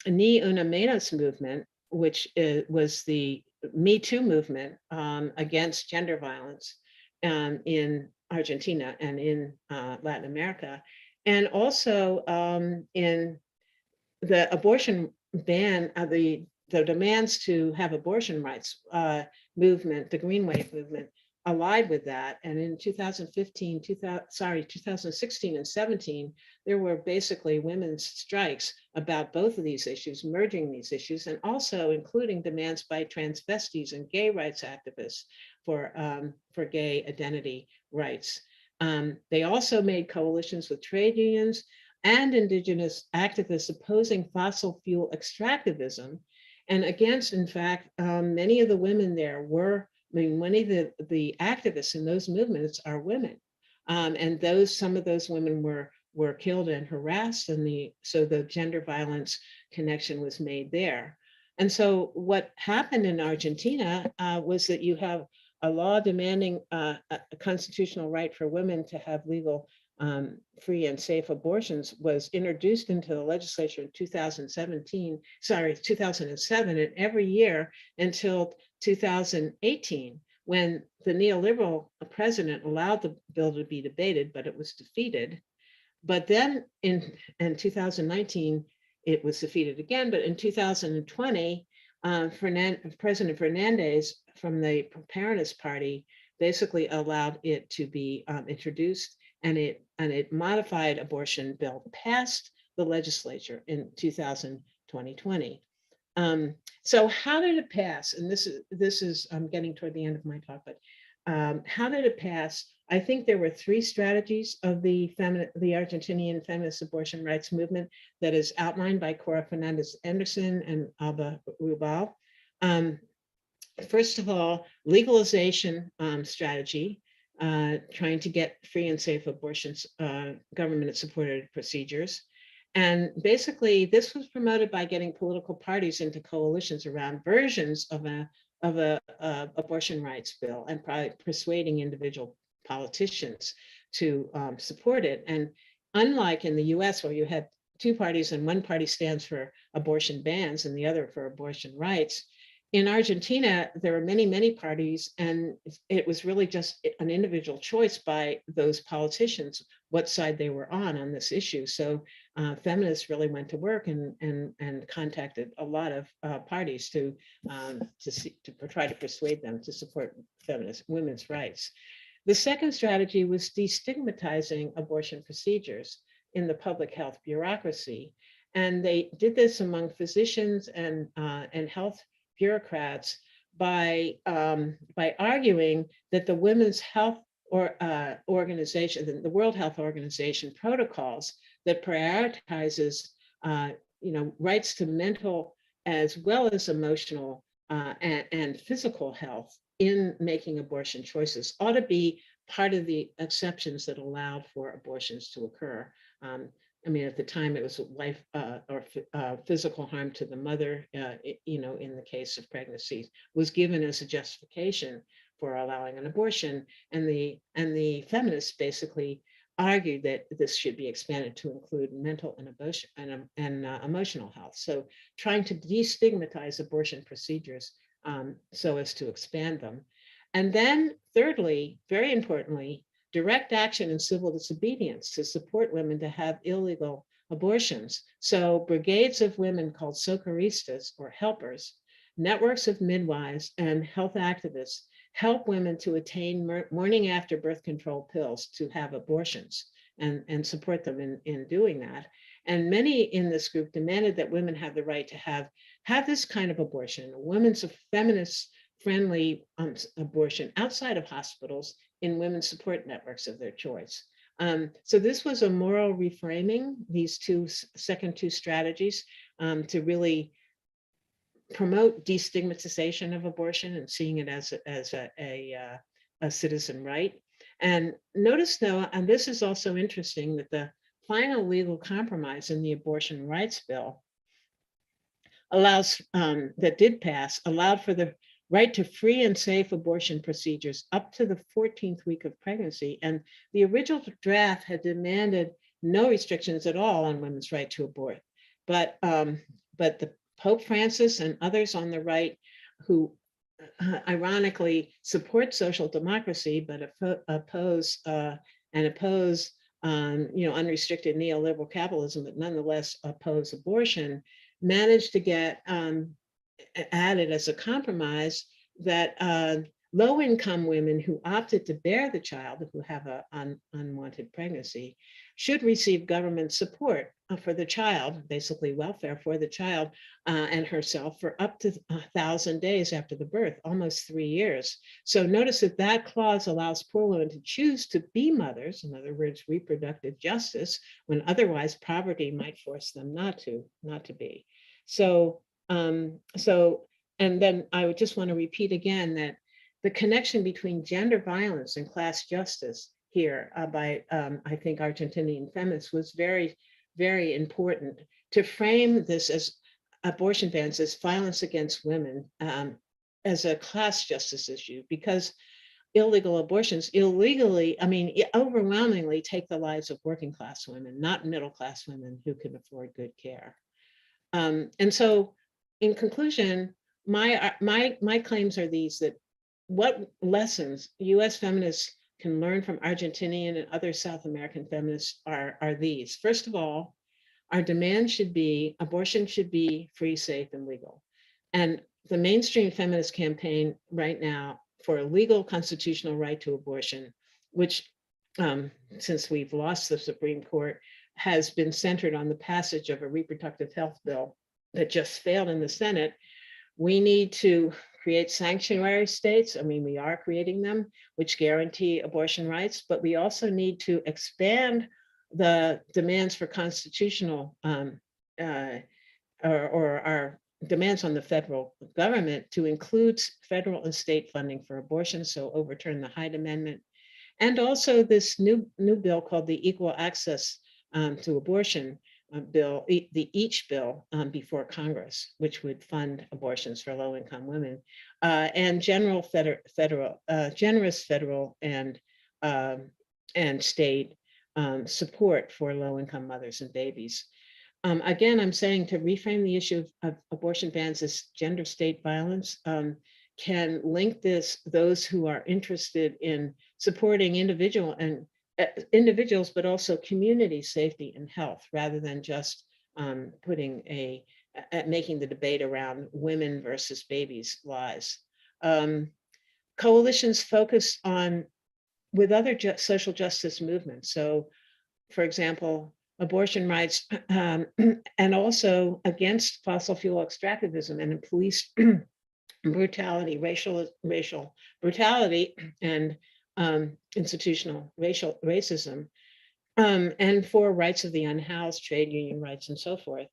Ni Una Menos movement, which was the Me Too movement against gender violence in Argentina and in Latin America. And also in the abortion ban, the demands to have abortion rights movement, the Green Wave movement, allied with that. And in 2016 and 17, there were basically women's strikes about both of these issues, merging these issues, and also including demands by transvestites and gay rights activists for gay identity rights. They also made coalitions with trade unions and indigenous activists opposing fossil fuel extractivism, and against, in fact, many of the women there were, many of the activists in those movements are women, and some of those women were killed and harassed, and so the gender violence connection was made there. And so what happened in Argentina was that you have a law demanding a constitutional right for women to have legal, free and safe abortions was introduced into the legislature in 2007, and every year until 2018, when the neoliberal president allowed the bill to be debated, but it was defeated. But then in 2019, it was defeated again, but in 2020, President Fernandez from the Preparedness Party basically allowed it to be introduced, and it modified abortion bill passed the legislature in 2020. So how did it pass? And this is I'm getting toward the end of my talk, but how did it pass? I think there were three strategies of the Argentinian feminist abortion rights movement that is outlined by Cora Fernandez Anderson and Alba Rubal. First of all, legalization strategy, trying to get free and safe abortions, government-supported procedures. And basically, this was promoted by getting political parties into coalitions around versions of a abortion rights bill, and probably persuading individual politicians to support it. And unlike in the US, where you had two parties and one party stands for abortion bans and the other for abortion rights, in Argentina, there were many, many parties, and it was really just an individual choice by those politicians what side they were on this issue. So feminists really went to work and contacted a lot of parties to try to persuade them to support women's rights. The second strategy was destigmatizing abortion procedures in the public health bureaucracy, and they did this among physicians and health bureaucrats by arguing that the Women's Health Organization, the World Health Organization protocols that prioritizes rights to mental as well as emotional and physical health in making abortion choices ought to be part of the exceptions that allowed for abortions to occur. I mean, at the time, it was life or physical harm to the mother, in the case of pregnancy, was given as a justification for allowing an abortion. And the feminists basically argued that this should be expanded to include mental and emotional health. So trying to destigmatize abortion procedures so as to expand them. And then thirdly, very importantly, direct action and civil disobedience to support women to have illegal abortions. So brigades of women called socorristas or helpers networks of midwives and health activists help women to attain morning after birth control pills to have abortions and support them in doing that. And many in this group demanded that women have the right to have this kind of abortion, a women's feminist friendly abortion outside of hospitals in women's support networks of their choice. So this was a moral reframing, these second two strategies to really promote destigmatization of abortion and seeing it as a citizen right. And notice though, and this is also interesting, that the final legal compromise in the abortion rights bill that did pass, allowed for the right to free and safe abortion procedures up to the 14th week of pregnancy. And the original draft had demanded no restrictions at all on women's right to abort. But the Pope Francis and others on the right, who ironically support social democracy, but oppose unrestricted neoliberal capitalism, but nonetheless oppose abortion, managed to get added as a compromise that low-income women who opted to bear the child, who have an unwanted pregnancy, should receive government support for the child, basically welfare for the child and herself for up to 1,000 days after the birth, almost 3 years. So notice that that clause allows poor women to choose to be mothers, in other words, reproductive justice, when otherwise poverty might force them not to be. So, and then I would just want to repeat again that the connection between gender violence and class justice here by, I think, Argentinian feminists was very, very important to frame this as abortion bans as violence against women as a class justice issue, because illegal abortions overwhelmingly take the lives of working class women, not middle class women who can afford good care. And so in conclusion, my claims are these: that what lessons US feminists can learn from Argentinian and other South American feminists are these. First of all, our demand should be abortion should be free, safe, and legal. And the mainstream feminist campaign right now for a legal constitutional right to abortion, which since we've lost the Supreme Court, has been centered on the passage of a reproductive health bill that just failed in the Senate. We need to create sanctuary states. I mean, we are creating them, which guarantee abortion rights, but we also need to expand the demands for constitutional or our demands on the federal government to include federal and state funding for abortion, so overturn the Hyde Amendment. And also this new bill called the Equal Access to Abortion bill, the EACH bill before Congress, which would fund abortions for low-income women, and generous federal and state support for low-income mothers and babies. Again, I'm saying to reframe the issue of abortion bans as gender state violence can link those who are interested in supporting individuals, but also community safety and health, rather than just making the debate around women versus babies' lives. Coalitions focus on with other social justice movements. So, for example, abortion rights, and also against fossil fuel extractivism and police brutality, racial brutality, and institutional racism, and for rights of the unhoused, trade union rights, and so forth,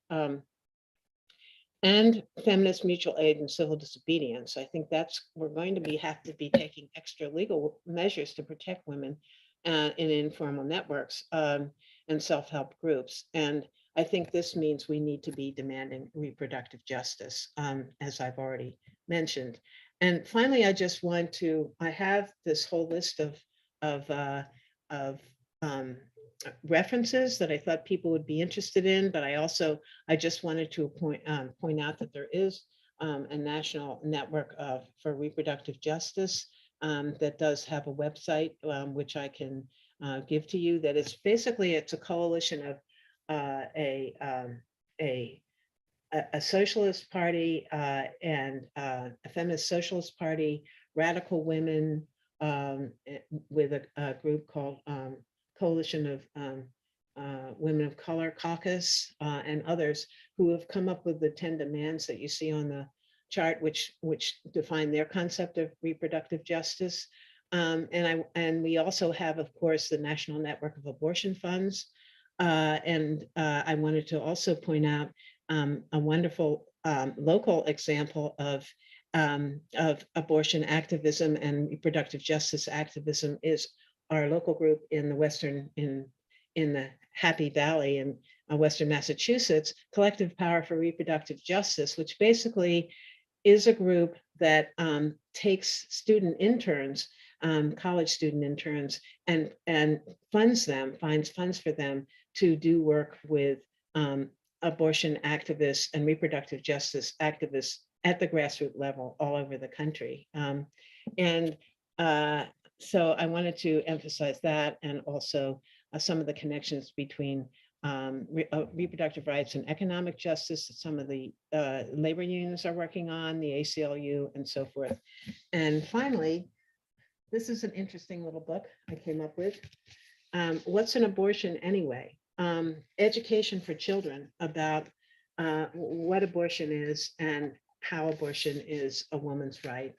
and feminist mutual aid and civil disobedience. I think we're going to have to be taking extra legal measures to protect women in informal networks and self-help groups. And I think this means we need to be demanding reproductive justice, as I've already mentioned. And finally, I just want to, I have this whole list of references that I thought people would be interested in, but I just wanted to point out that there is a national network for reproductive justice that does have a website, which I can give to you. That is basically, it's a coalition of a socialist party and a feminist socialist party, radical women with a group called Coalition of Women of Color Caucus and others who have come up with the 10 demands that you see on the chart, which define their concept of reproductive justice. And we also have, of course, the National Network of Abortion Funds. I wanted to also point out a wonderful local example of abortion activism and reproductive justice activism is our local group in the Happy Valley in Western Massachusetts, Collective Power for Reproductive Justice, which basically is a group that takes student interns, college student interns, and finds funds for them to do work with abortion activists and reproductive justice activists at the grassroots level all over the country. So I wanted to emphasize that, and also some of the connections between reproductive rights and economic justice that some of the labor unions are working on, the ACLU and so forth. And finally, this is an interesting little book I came up with. What's an Abortion Anyway? Education for children about what abortion is and how abortion is a woman's right,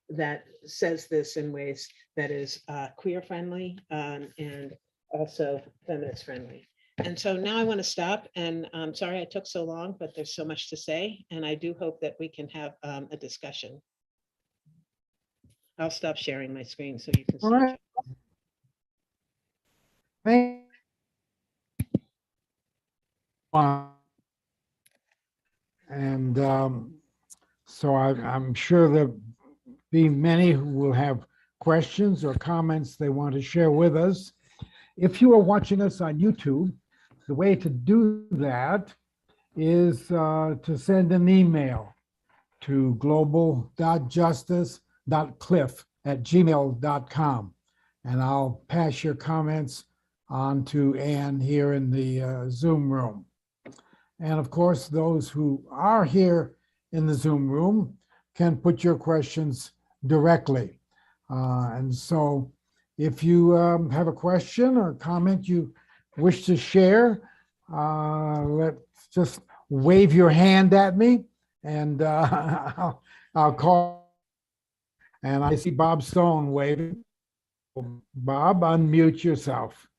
that says this in ways that is queer friendly and also feminist friendly. And so now I want to stop, and I'm sorry I took so long, but there's so much to say, and I do hope that we can have a discussion. I'll stop sharing my screen so you can see. All right. Thank And so I'm sure there'll be many who will have questions or comments they want to share with us. If you are watching us on YouTube, the way to do that is to send an email to global.justice.cliff@gmail.com. And I'll pass your comments on to Ann here in the Zoom room. And of course, those who are here in the Zoom room can put your questions directly. And so if you have a question or comment you wish to share, let's just wave your hand at me, and I'll call. And I see Bob Stone waving. Bob, unmute yourself.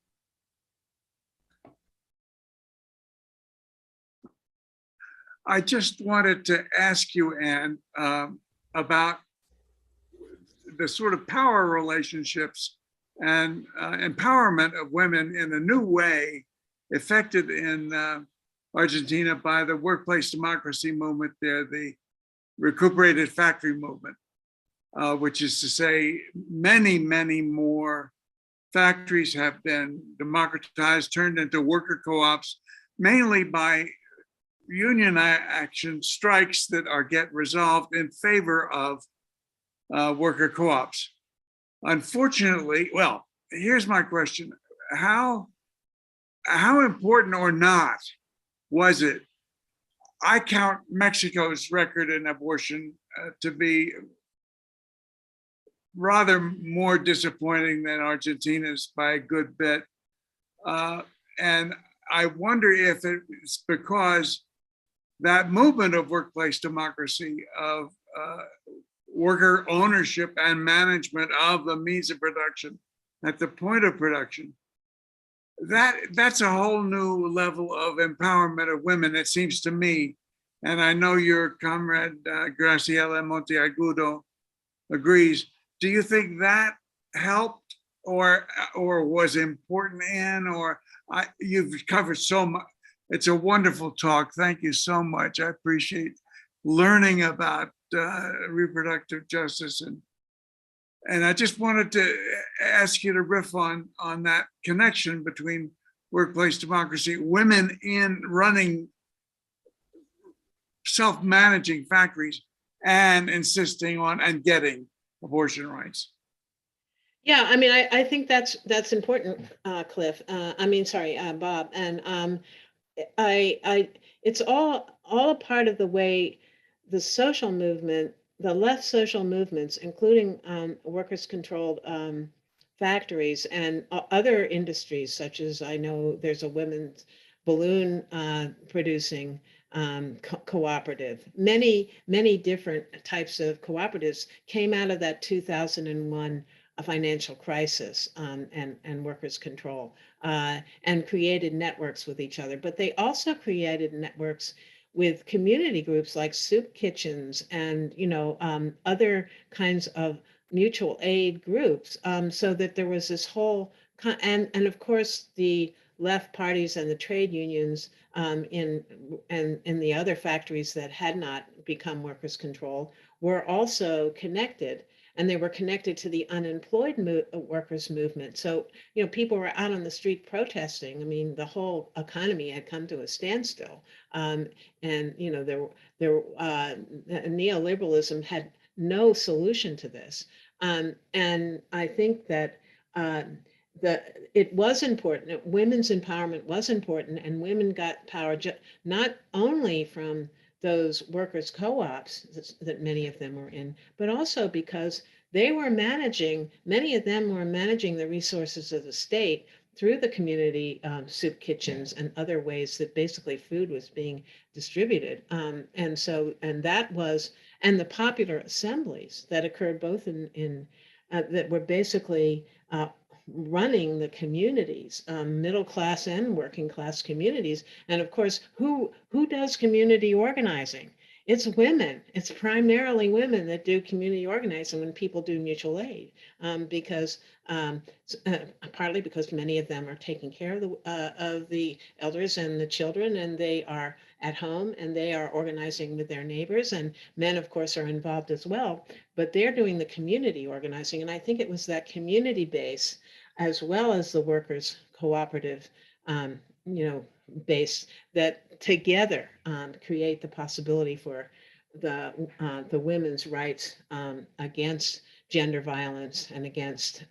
I just wanted to ask you, Ann, about the sort of power relationships and empowerment of women in a new way affected in Argentina by the workplace democracy movement there, the recuperated factory movement, which is to say many, many more factories have been democratized, turned into worker co-ops, mainly by union action, strikes that get resolved in favor of worker co-ops. Unfortunately, well, here's my question. How important or not was it? I count Mexico's record in abortion to be rather more disappointing than Argentina's by a good bit. And I wonder if it's because that movement of workplace democracy, of worker ownership and management of the means of production at the point of production, that's a whole new level of empowerment of women, it seems to me. And I know your comrade Graciela Monteagudo agrees. Do you think that helped or was important, Ann? Or you've covered so much. It's a wonderful talk. Thank you so much. I appreciate learning about reproductive justice, and I just wanted to ask you to riff on that connection between workplace democracy, women in running self-managing factories, and insisting on and getting abortion rights. Yeah, I mean, I think that's important, Cliff. Bob. And it's all all a part of the way the social movement, the left social movements, including workers-controlled factories and other industries, such as I know there's a women's balloon producing cooperative. Many different types of cooperatives came out of that 2001 financial crisis and workers' control and created networks with each other. But they also created networks with community groups like soup kitchens and other kinds of mutual aid groups, so that there was this whole and of course the left parties and the trade unions in the other factories that had not become workers' control were also connected, and they were connected to the unemployed workers movement. So people were out on the street protesting. I mean, the whole economy had come to a standstill, and neoliberalism had no solution to this. And I think that it was important. Women's empowerment was important, and women got power not only from those workers' co-ops that many of them were in, but also because they were managing, many of them were managing the resources of the state through the community soup kitchens and other ways that basically food was being distributed. And the popular assemblies that occurred both that were basically running the communities, middle class and working class communities. And of course, who does community organizing? It's women. It's primarily women that do community organizing when people do mutual aid, because partly because many of them are taking care of the elders and the children, and they are at home and they are organizing with their neighbors, and men, of course, are involved as well, but they're doing the community organizing. And I think it was that community base, as well as the workers' cooperative, base, that together create the possibility for the women's rights against gender violence and against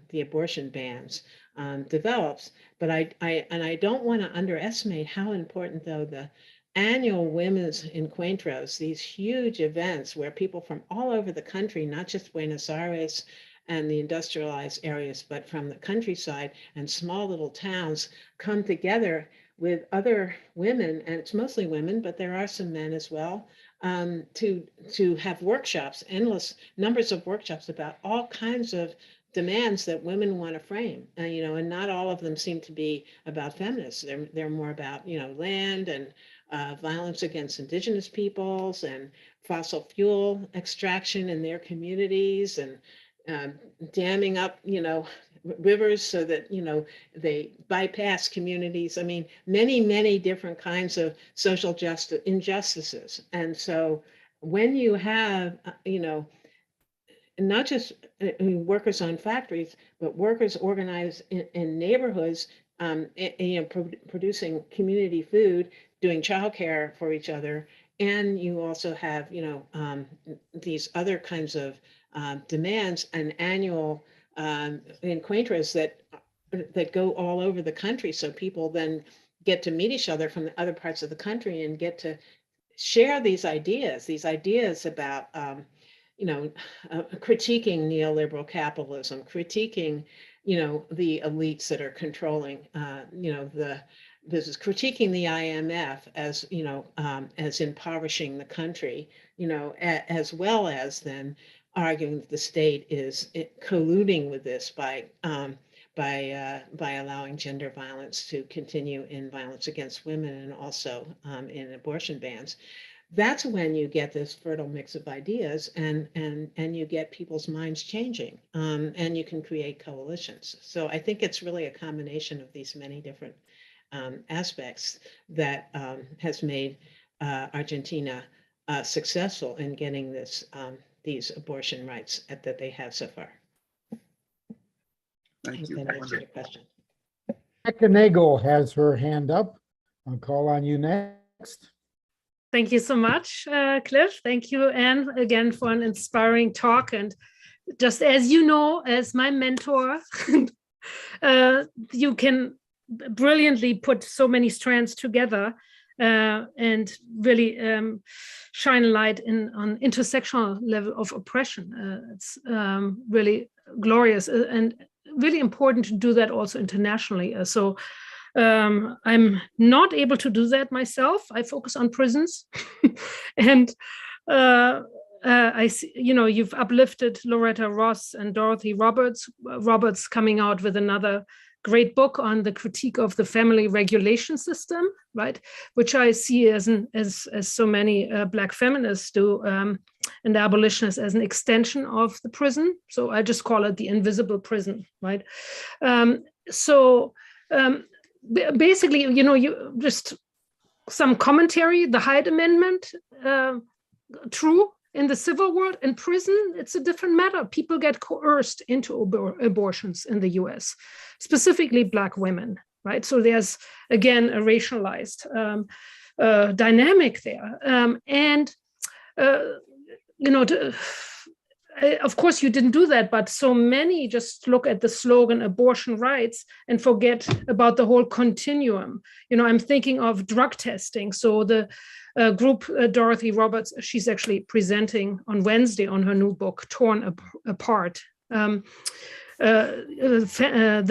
the abortion bans develops. But I don't want to underestimate how important, though, the annual women's encuentros, these huge events where people from all over the country, not just Buenos Aires and the industrialized areas, but from the countryside and small little towns, come together with other women, and it's mostly women, but there are some men as well, to have workshops, endless numbers of workshops about all kinds of demands that women want to frame. And not all of them seem to be about feminists. They're more about land and violence against indigenous peoples and fossil fuel extraction in their communities, and damming up rivers so that they bypass communities. I mean, many different kinds of social justice injustices. And so when you have not just workers on factories, but workers organized in neighborhoods, producing community food, doing childcare for each other, and you also have these other kinds of demands and annual encuentros that go all over the country. So people then get to meet each other from the other parts of the country and get to share these ideas about critiquing neoliberal capitalism, critiquing the elites that are controlling this is critiquing the IMF as as impoverishing the country, as well as then arguing that the state is colluding with this by allowing gender violence to continue in violence against women, and also in abortion bans. That's when you get this fertile mix of ideas, and you get people's minds changing, and you can create coalitions. So I think it's really a combination of these many different aspects that has made Argentina successful in getting these abortion rights that they have so far. Thank you. That answered your question. Becca Nagel has her hand up. I'll call on you next. Thank you so much, Cliff. Thank you, Anne, again for an inspiring talk. And just as you know, as my mentor, you can brilliantly put so many strands together. and really shine a light on intersectional level of oppression. It's really glorious and really important to do that also internationally. So I'm not able to do that myself. I focus on prisons, and I see, you've uplifted Loretta Ross and Dorothy Roberts. Roberts coming out with another great book on the critique of the family regulation system, right? Which I see as so many Black feminists do, and abolitionists, as an extension of the prison. So I just call it the invisible prison, right? Basically, you just some commentary. The Hyde Amendment, true. In the civil world, in prison, it's a different matter. People get coerced into abortions in the US, specifically Black women, right? So there's, again, a racialized dynamic there. Of course, you didn't do that, but so many just look at the slogan abortion rights and forget about the whole continuum. I'm thinking of drug testing. So the group, Dorothy Roberts, she's actually presenting on Wednesday on her new book, Torn Apart, the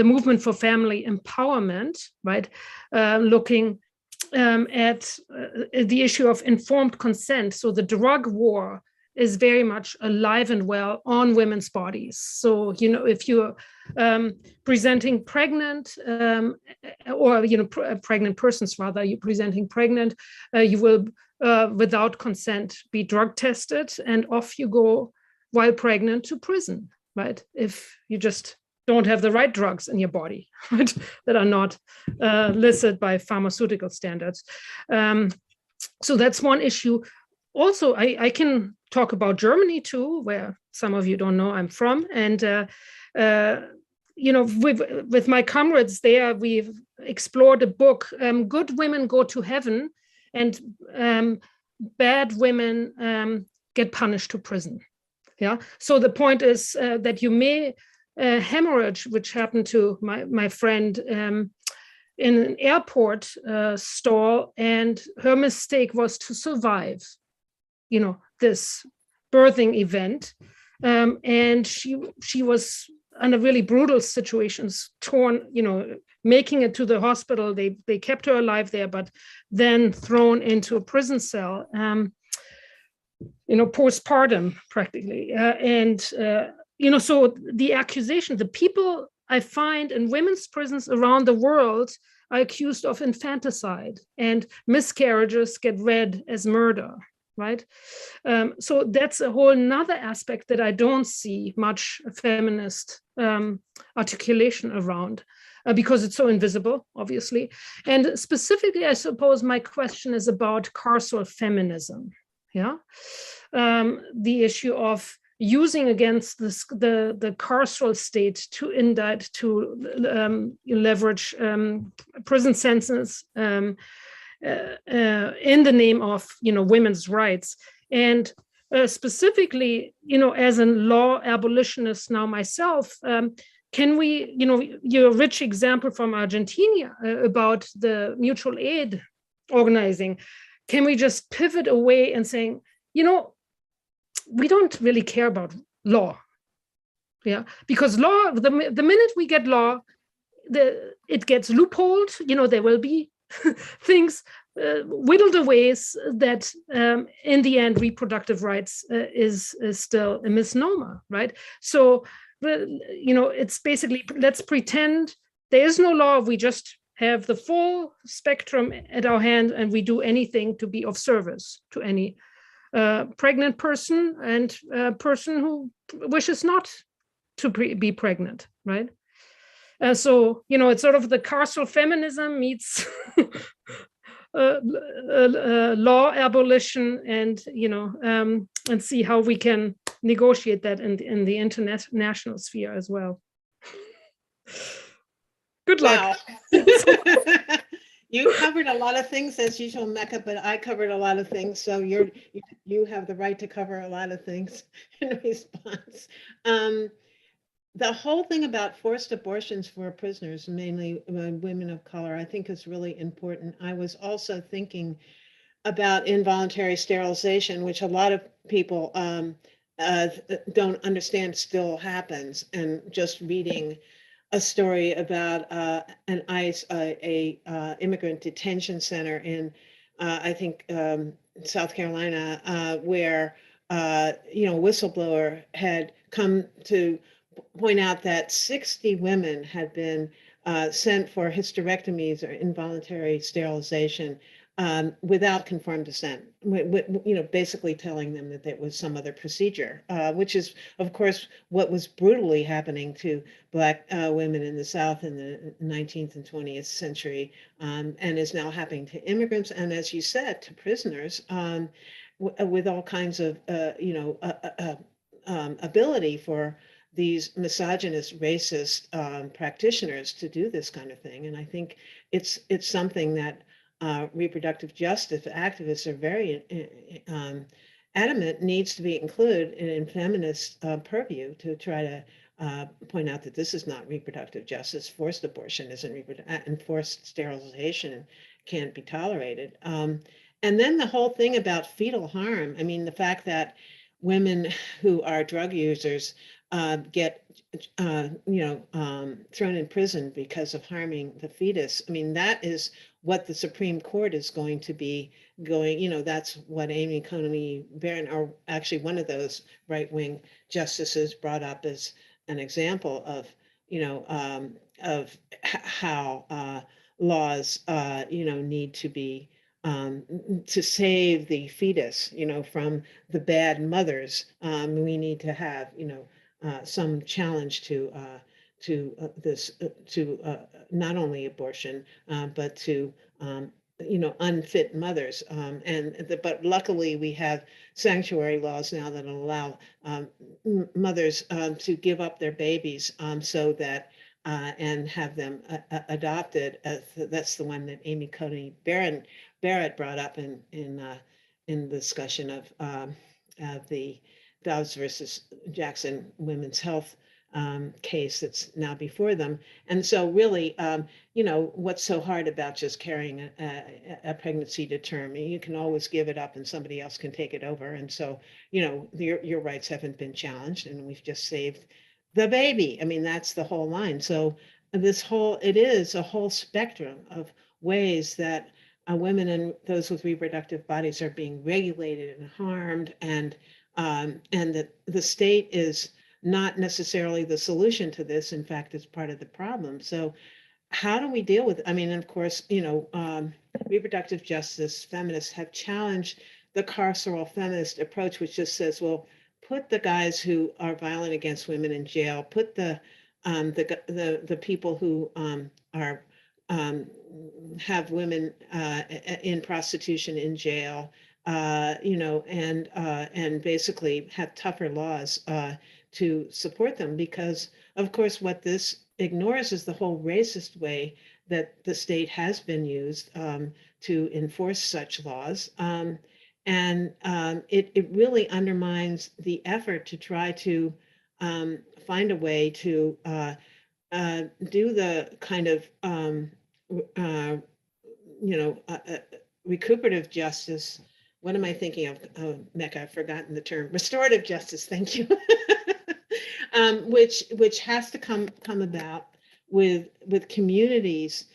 movement for family empowerment, right? Looking at the issue of informed consent. So the drug war is very much alive and well on women's bodies. So, if you're presenting pregnant, or, pregnant persons rather, you're presenting pregnant, you will, without consent, be drug tested, and off you go while pregnant to prison, right? If you just don't have the right drugs in your body, right? That are not listed by pharmaceutical standards. So that's one issue. Also, I can talk about Germany too, where some of you don't know I'm from. And, with my comrades there, we've explored a book, Good Women Go to Heaven, and bad women get punished to prison. Yeah. So the point is that you may hemorrhage, which happened to my friend in an airport stall, and her mistake was to survive this birthing event, and she was under really brutal situations, torn, making it to the hospital. They kept her alive there, but then thrown into a prison cell, postpartum practically, so the accusation, the people I find in women's prisons around the world are accused of infanticide, and miscarriages get read as murder. Right. So that's a whole nother aspect that I don't see much feminist articulation around, because it's so invisible, obviously. And specifically, I suppose my question is about carceral feminism. Yeah. The issue of using against the carceral state to indict, to leverage prison sentences, in the name of women's rights. And specifically, as a law abolitionist now myself, can we, your rich example from Argentina about the mutual aid organizing, can we just pivot away and saying, we don't really care about law? Yeah, because law, the minute we get law, it gets loopholed. There will be things whittled away that in the end reproductive rights is still a misnomer, right? So it's basically, let's pretend there is no law, we just have the full spectrum at our hand, and we do anything to be of service to any pregnant person and person who wishes not to be pregnant, right? So, it's sort of the carceral feminism meets law abolition, and, and see how we can negotiate that in the international sphere as well. Good luck. Wow. You covered a lot of things as usual, Mecca, but I covered a lot of things. So you have the right to cover a lot of things in response. the whole thing about forced abortions for prisoners, mainly women of color, I think is really important. I was also thinking about involuntary sterilization, which a lot of people don't understand still happens. And just reading a story about an ICE, immigrant detention center in, I think, South Carolina, where a whistleblower had come to point out that 60 women had been sent for hysterectomies or involuntary sterilization without confirmed dissent, basically telling them that there was some other procedure, which is, of course, what was brutally happening to Black women in the South in the 19th and 20th century, and is now happening to immigrants, and as you said, to prisoners, with all kinds of, ability for these misogynist, racist practitioners to do this kind of thing. And I think it's something that reproductive justice activists are very adamant needs to be included in feminist purview to try to point out that this is not reproductive justice. Forced abortion isn't reproductive, and forced sterilization can't be tolerated. And then the whole thing about fetal harm. I mean, the fact that women who are drug users get thrown in prison because of harming the fetus. I mean, that is what the Supreme Court is going to be going, that's what Amy Coney Barron, or actually one of those right-wing justices, brought up as an example of, how laws, need to be to save the fetus, from the bad mothers. We need to have, some challenge to this, to not only abortion, but to unfit mothers. But luckily we have sanctuary laws now that allow mothers to give up their babies so that and have them adopted. That's the one that Amy Coney Barrett brought up in discussion of the Dobbs versus Jackson Women's Health case that's now before them. And so really, what's so hard about just carrying a pregnancy to term? You can always give it up and somebody else can take it over. And so, your rights haven't been challenged and we've just saved the baby. I mean, that's the whole line. So it is a whole spectrum of ways that women and those with reproductive bodies are being regulated and harmed, and that the state is not necessarily the solution to this. In fact, it's part of the problem. So how do we deal with it? I mean, of course, reproductive justice feminists have challenged the carceral feminist approach, which just says, well, put the guys who are violent against women in jail, put the people who are have women in prostitution in jail, and basically have tougher laws to support them, because of course what this ignores is the whole racist way that the state has been used to enforce such laws. It really undermines the effort to try to find a way to do the kind of recuperative justice. What am I thinking of? Oh, Mecca, I've forgotten the term. Restorative justice, thank you. Which has to come about with communities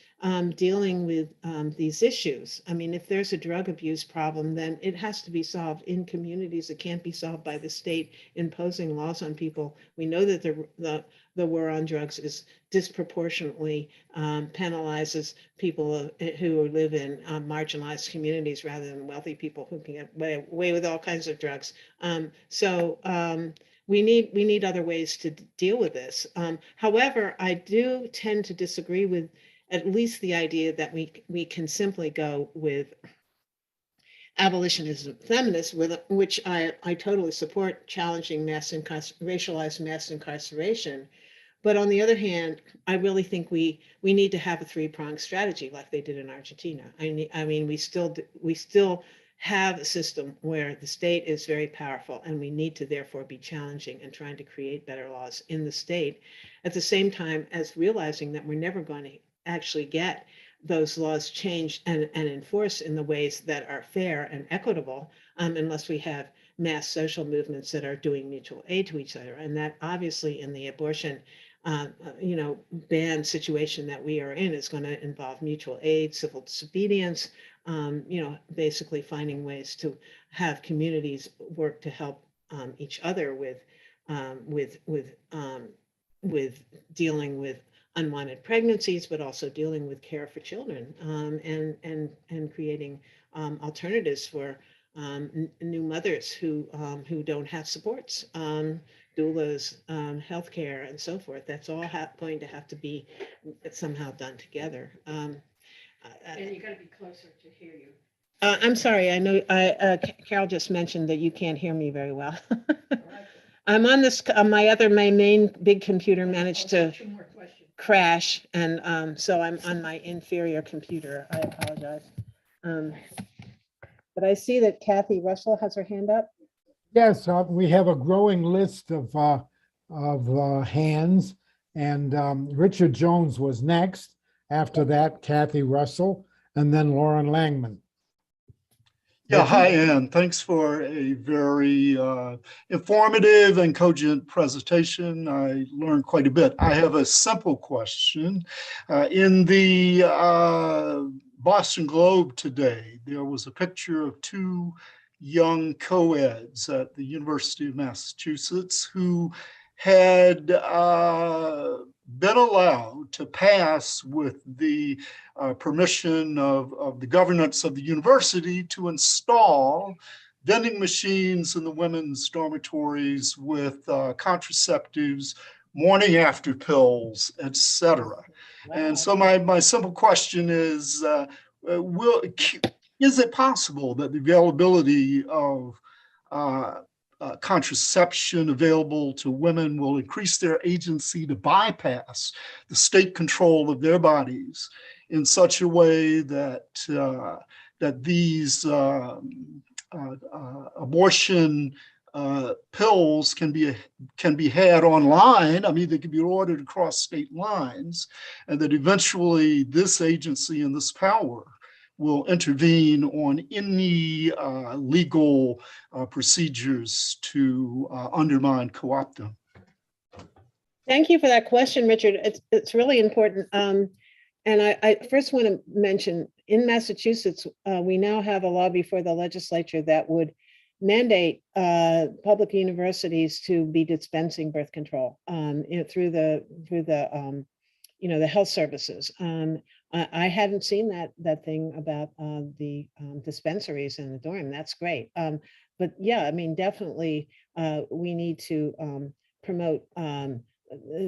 dealing with these issues. I mean, if there's a drug abuse problem, then it has to be solved in communities. It can't be solved by the state imposing laws on people. We know that the war on drugs is disproportionately penalizes people who live in marginalized communities rather than wealthy people who can get away with all kinds of drugs. We need other ways to deal with this. However, I do tend to disagree with at least the idea that we can simply go with abolitionism feminists, which I totally support, challenging racialized mass incarceration. But on the other hand, I really think we need to have a three-pronged strategy like they did in Argentina. I mean, we still have a system where the state is very powerful, and we need to therefore be challenging and trying to create better laws in the state, at the same time as realizing that we're never going to actually get those laws changed and enforced in the ways that are fair and equitable, unless we have mass social movements that are doing mutual aid to each other. And that obviously in the abortion ban situation that we are in is going to involve mutual aid, civil disobedience, basically finding ways to have communities work to help each other with dealing with unwanted pregnancies, but also dealing with care for children, and creating alternatives for new mothers who don't have supports, doulas, healthcare, and so forth. That's all going to have to be somehow done together. And you got to be closer to hear you. I'm sorry. I know Carol just mentioned that you can't hear me very well. I'm on this. My main big computer managed to crash, and so I'm on my inferior computer. I apologize. But I see that Kathy Russell has her hand up. Yes, we have a growing list of hands, and Richard Jones was next. After that, Kathy Russell, and then Lauren Langman. Yeah, hi, Ann. Thanks for a very informative and cogent presentation. I learned quite a bit. I have a simple question. In the Boston Globe today, there was a picture of two young co-eds at the University of Massachusetts who had been allowed to pass with the permission of the governance of the university to install vending machines in the women's dormitories with contraceptives, morning after pills, etc. Wow. And so my simple question is, is it possible that the availability of contraception available to women will increase their agency to bypass the state control of their bodies in such a way that that these abortion pills can be had online? I mean, they can be ordered across state lines, and that eventually this agency and this power will intervene on any legal procedures to undermine co-opting. Thank you for that question, Richard. It's really important. And I first want to mention, in Massachusetts, we now have a law before the legislature that would mandate public universities to be dispensing birth control through the health services. I hadn't seen that thing about the dispensaries in the dorm. That's great. But yeah, I mean, definitely we need to promote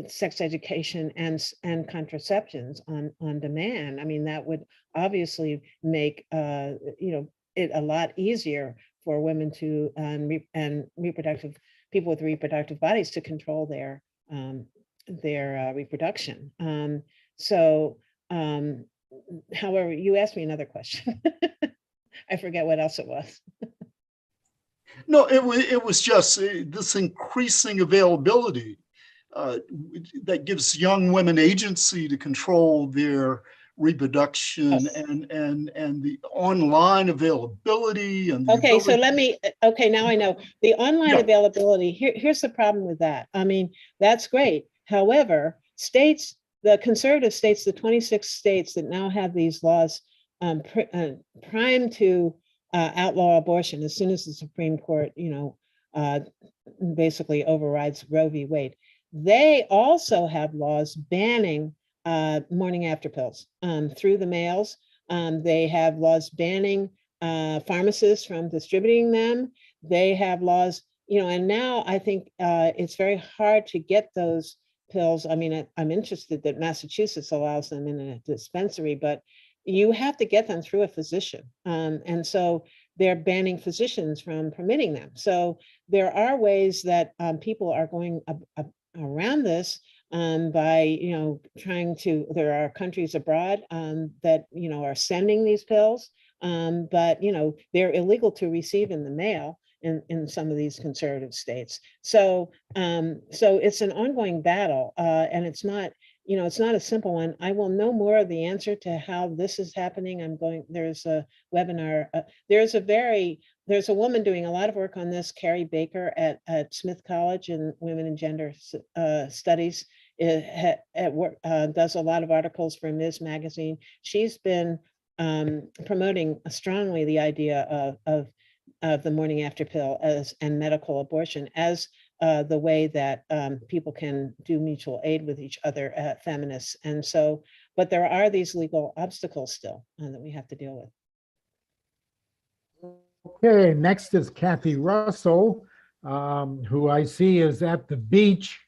sex education and contraceptions on demand. I mean, that would obviously make it a lot easier for women to and people with reproductive bodies to control their reproduction. However, you asked me another question. I forget what else it was. No, it was just this increasing availability that gives young women agency to control their reproduction. Yes. and the online availability and the so now I know the online availability. Here's the problem with that. I mean, that's great. However, the conservative states, the 26 states that now have these laws primed to outlaw abortion as soon as the Supreme Court, basically overrides Roe v. Wade. They also have laws banning morning after pills through the mails. They have laws banning pharmacists from distributing them. They have laws, and now I think it's very hard to get those pills. I mean, I'm interested that Massachusetts allows them in a dispensary, but you have to get them through a physician. And so they're banning physicians from permitting them. So there are ways that people are going around this by, there are countries abroad that, are sending these pills. but they're illegal to receive in the mail in some of these conservative states. So it's an ongoing battle, and it's not a simple one. I will know more of the answer to how this is happening. There's a webinar. There's a woman doing a lot of work on this, Carrie Baker at Smith College in Women and Gender Studies. Does a lot of articles for Ms. Magazine. She's been promoting strongly the idea of the morning after pill and medical abortion as the way that people can do mutual aid with each other, feminists. And so, but there are these legal obstacles still that we have to deal with. Okay, next is Kathy Russell, who I see is at the beach,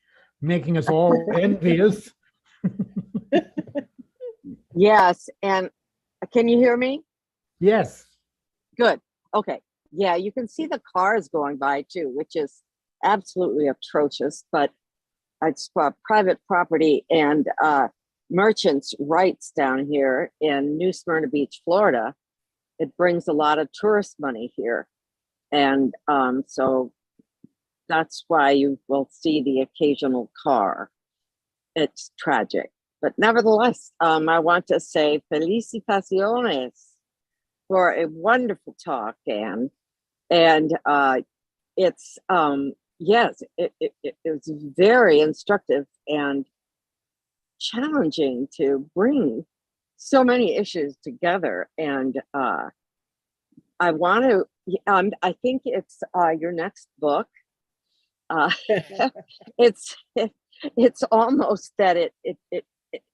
making us all envious. Yes, and can you hear me? Yes. Good. Okay. Yeah, you can see the cars going by too, which is absolutely atrocious, but it's private property and merchants' rights down here in New Smyrna Beach, Florida. It brings a lot of tourist money here. And so that's why you will see the occasional car. It's tragic. But nevertheless, I want to say felicitaciones for a wonderful talk, Anne. And it's, yes, it was very instructive and challenging to bring so many issues together. And I want to, I think it's your next book. It's almost that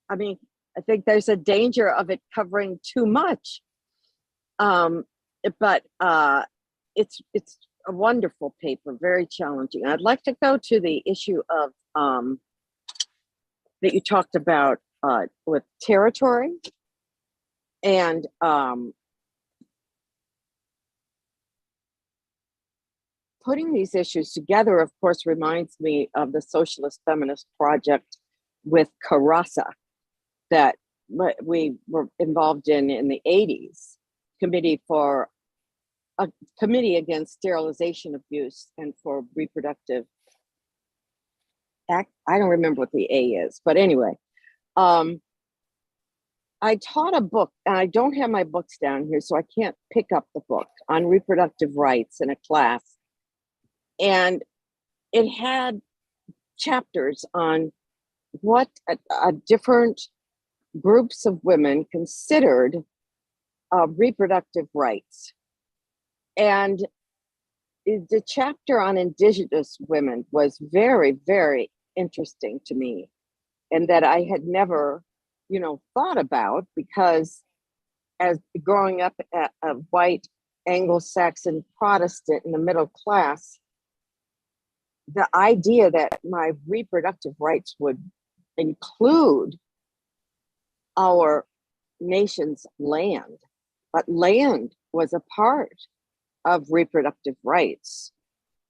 I mean, I think there's a danger of it covering too much. But it's a wonderful paper, very challenging. I'd like to go to the issue of that you talked about with territory and putting these issues together, of course, reminds me of the Socialist Feminist Project with CARASA that we were involved in the 80s, a committee against sterilization abuse and for reproductive act. I don't remember what the A is, but anyway, I taught a book, and I don't have my books down here, so I can't pick up the book on reproductive rights in a class. And it had chapters on what different groups of women considered reproductive rights. And the chapter on Indigenous women was very, very interesting to me, and that I had never, thought about, because as growing up a white Anglo-Saxon Protestant in the middle class, the idea that my reproductive rights would include our nation's land, but land was a part of reproductive rights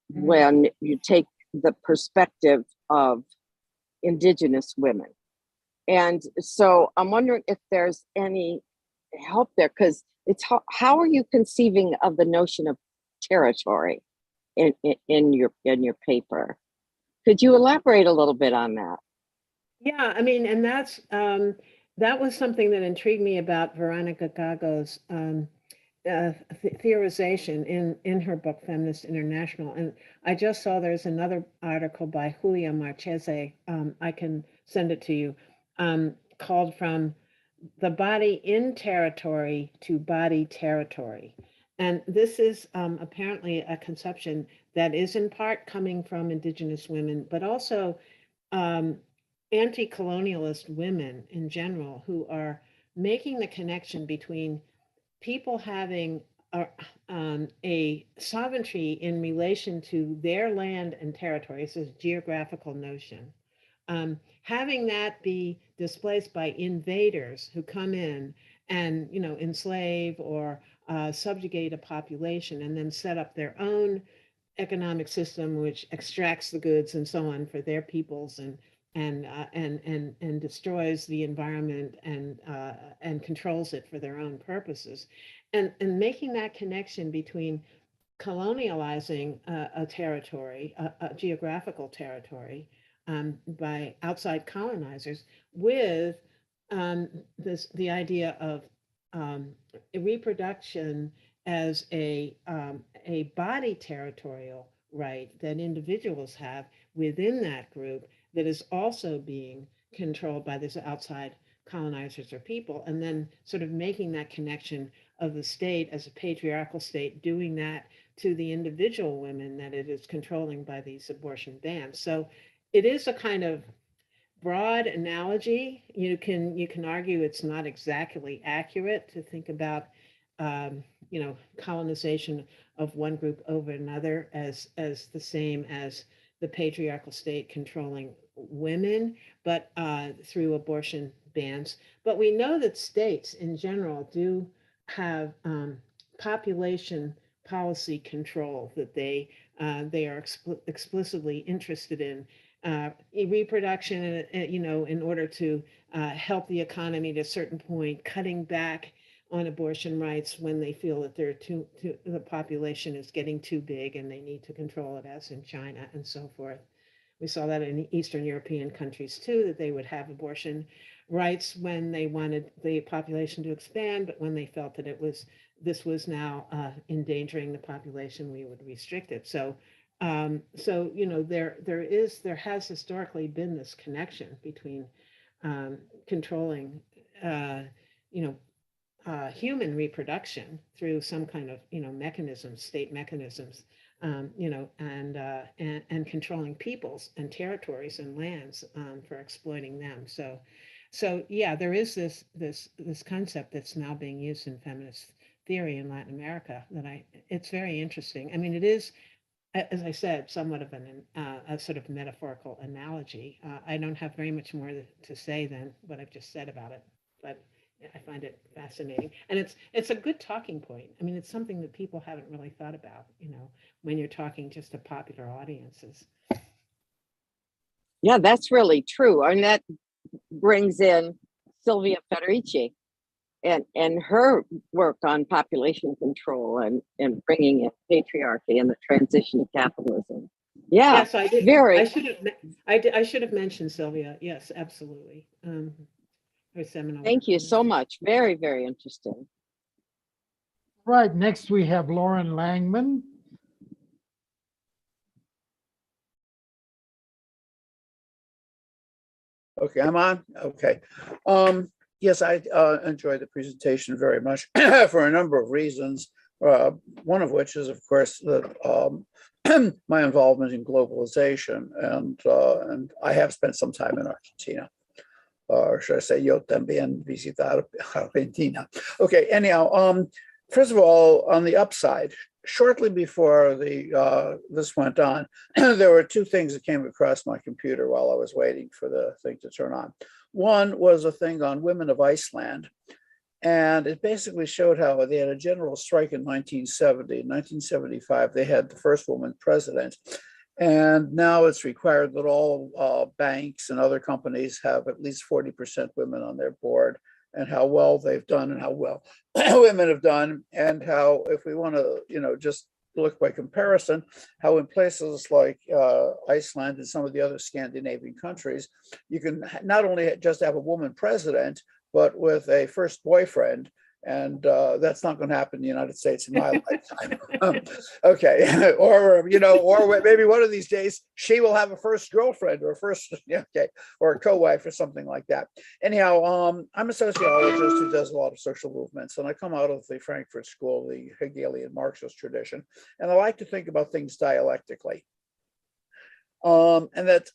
when you take the perspective of Indigenous women. And so I'm wondering if there's any help there, because it's how are you conceiving of the notion of territory in your paper? Could you elaborate a little bit on that? Yeah, I mean, and that was something that intrigued me about Veronica Gago's theorization in her book Feminist International. And I just saw there's another article by Julia Marchese, I can send it to you, called From the Body in Territory to Body Territory. And this is apparently a conception that is in part coming from Indigenous women, but also anti-colonialist women in general, who are making the connection between people having a sovereignty in relation to their land and territory. This is a geographical notion. Having that be displaced by invaders who come in and enslave or subjugate a population, and then set up their own economic system which extracts the goods and so on for their peoples and destroys the environment and controls it for their own purposes. and making that connection between colonializing a territory, a geographical territory, by outside colonizers with the idea of reproduction as a body territorial right that individuals have within that group that is also being controlled by this outside colonizers or people, and then sort of making that connection of the state as a patriarchal state doing that to the individual women that it is controlling by these abortion bans. So it is a kind of broad analogy. You can argue it's not exactly accurate to think about colonization of one group over another as the same as the patriarchal state controlling women, but through abortion bans. But we know that states in general do have population policy control that they are explicitly interested in reproduction, in order to help the economy to a certain point, cutting back on abortion rights when they feel that the population is getting too big and they need to control it, as in China and so forth. We saw that in Eastern European countries too, that they would have abortion rights when they wanted the population to expand, but when they felt that this was now endangering the population, we would restrict it. So there has historically been this connection between controlling human reproduction through some kind of mechanisms, state mechanisms, and controlling peoples and territories and lands for exploiting them. So yeah, there is this concept that's now being used in feminist theory in Latin America it's very interesting. I mean, it is, as I said, somewhat of a sort of metaphorical analogy. I don't have very much more to say than what I've just said about it, but I find it fascinating, and it's a good talking point. I mean, it's something that people haven't really thought about, when you're talking just to popular audiences. Yeah, that's really true. And that brings in Sylvia Federici and her work on population control and bringing in patriarchy and the transition to capitalism. Yeah, yes, I did. Very. I should have mentioned Sylvia. Yes, absolutely. Her seminal. Thank you so much. Very, very interesting. Right, next we have Lauren Langman. Okay, I'm on. Okay. Yes, I enjoyed the presentation very much for a number of reasons. One of which is, of course, that my involvement in globalization, and I have spent some time in Argentina, or should I say, yo también visitar Argentina. Okay. Anyhow, first of all, on the upside, shortly before this went on, there were two things that came across my computer while I was waiting for the thing to turn on. One was a thing on women of Iceland, and it basically showed how they had a general strike in 1970. In 1975, they had the first woman president, and now it's required that all banks and other companies have at least 40% women on their board, and how well they've done and how well women have done, and how, if we want to, just look by comparison, how in places like Iceland and some of the other Scandinavian countries, you can not only just have a woman president, but with a first boyfriend. And that's not going to happen in the United States in my lifetime. Okay, or maybe one of these days she will have a first girlfriend or or a co-wife or something like that. Anyhow, I'm a sociologist who does a lot of social movements, and I come out of the Frankfurt School, the Hegelian Marxist tradition, and I like to think about things dialectically. And that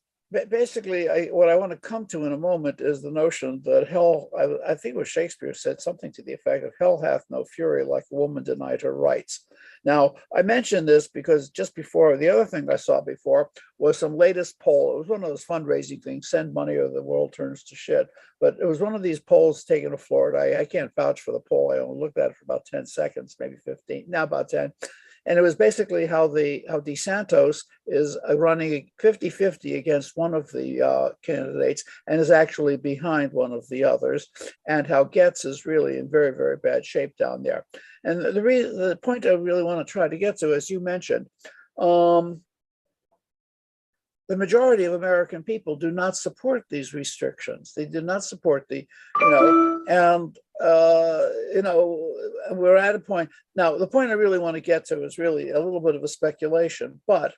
basically, what I want to come to in a moment is the notion that hell, I think it was Shakespeare said something to the effect of hell hath no fury like a woman denied her rights. Now, I mentioned this because just before, the other thing I saw before was some latest poll. It was one of those fundraising things, send money or the world turns to shit. But it was one of these polls taken to Florida. I can't vouch for the poll. I only looked at it for about 10 seconds, maybe 15, now about 10. And it was basically how DeSantis is running 50-50 against one of the candidates and is actually behind one of the others, and how Getz is really in very, very bad shape down there. And the point I really want to try to get to, as you mentioned, the majority of American people do not support these restrictions. They do not support and we're at a point now. The point I really want to get to is really a little bit of a speculation, but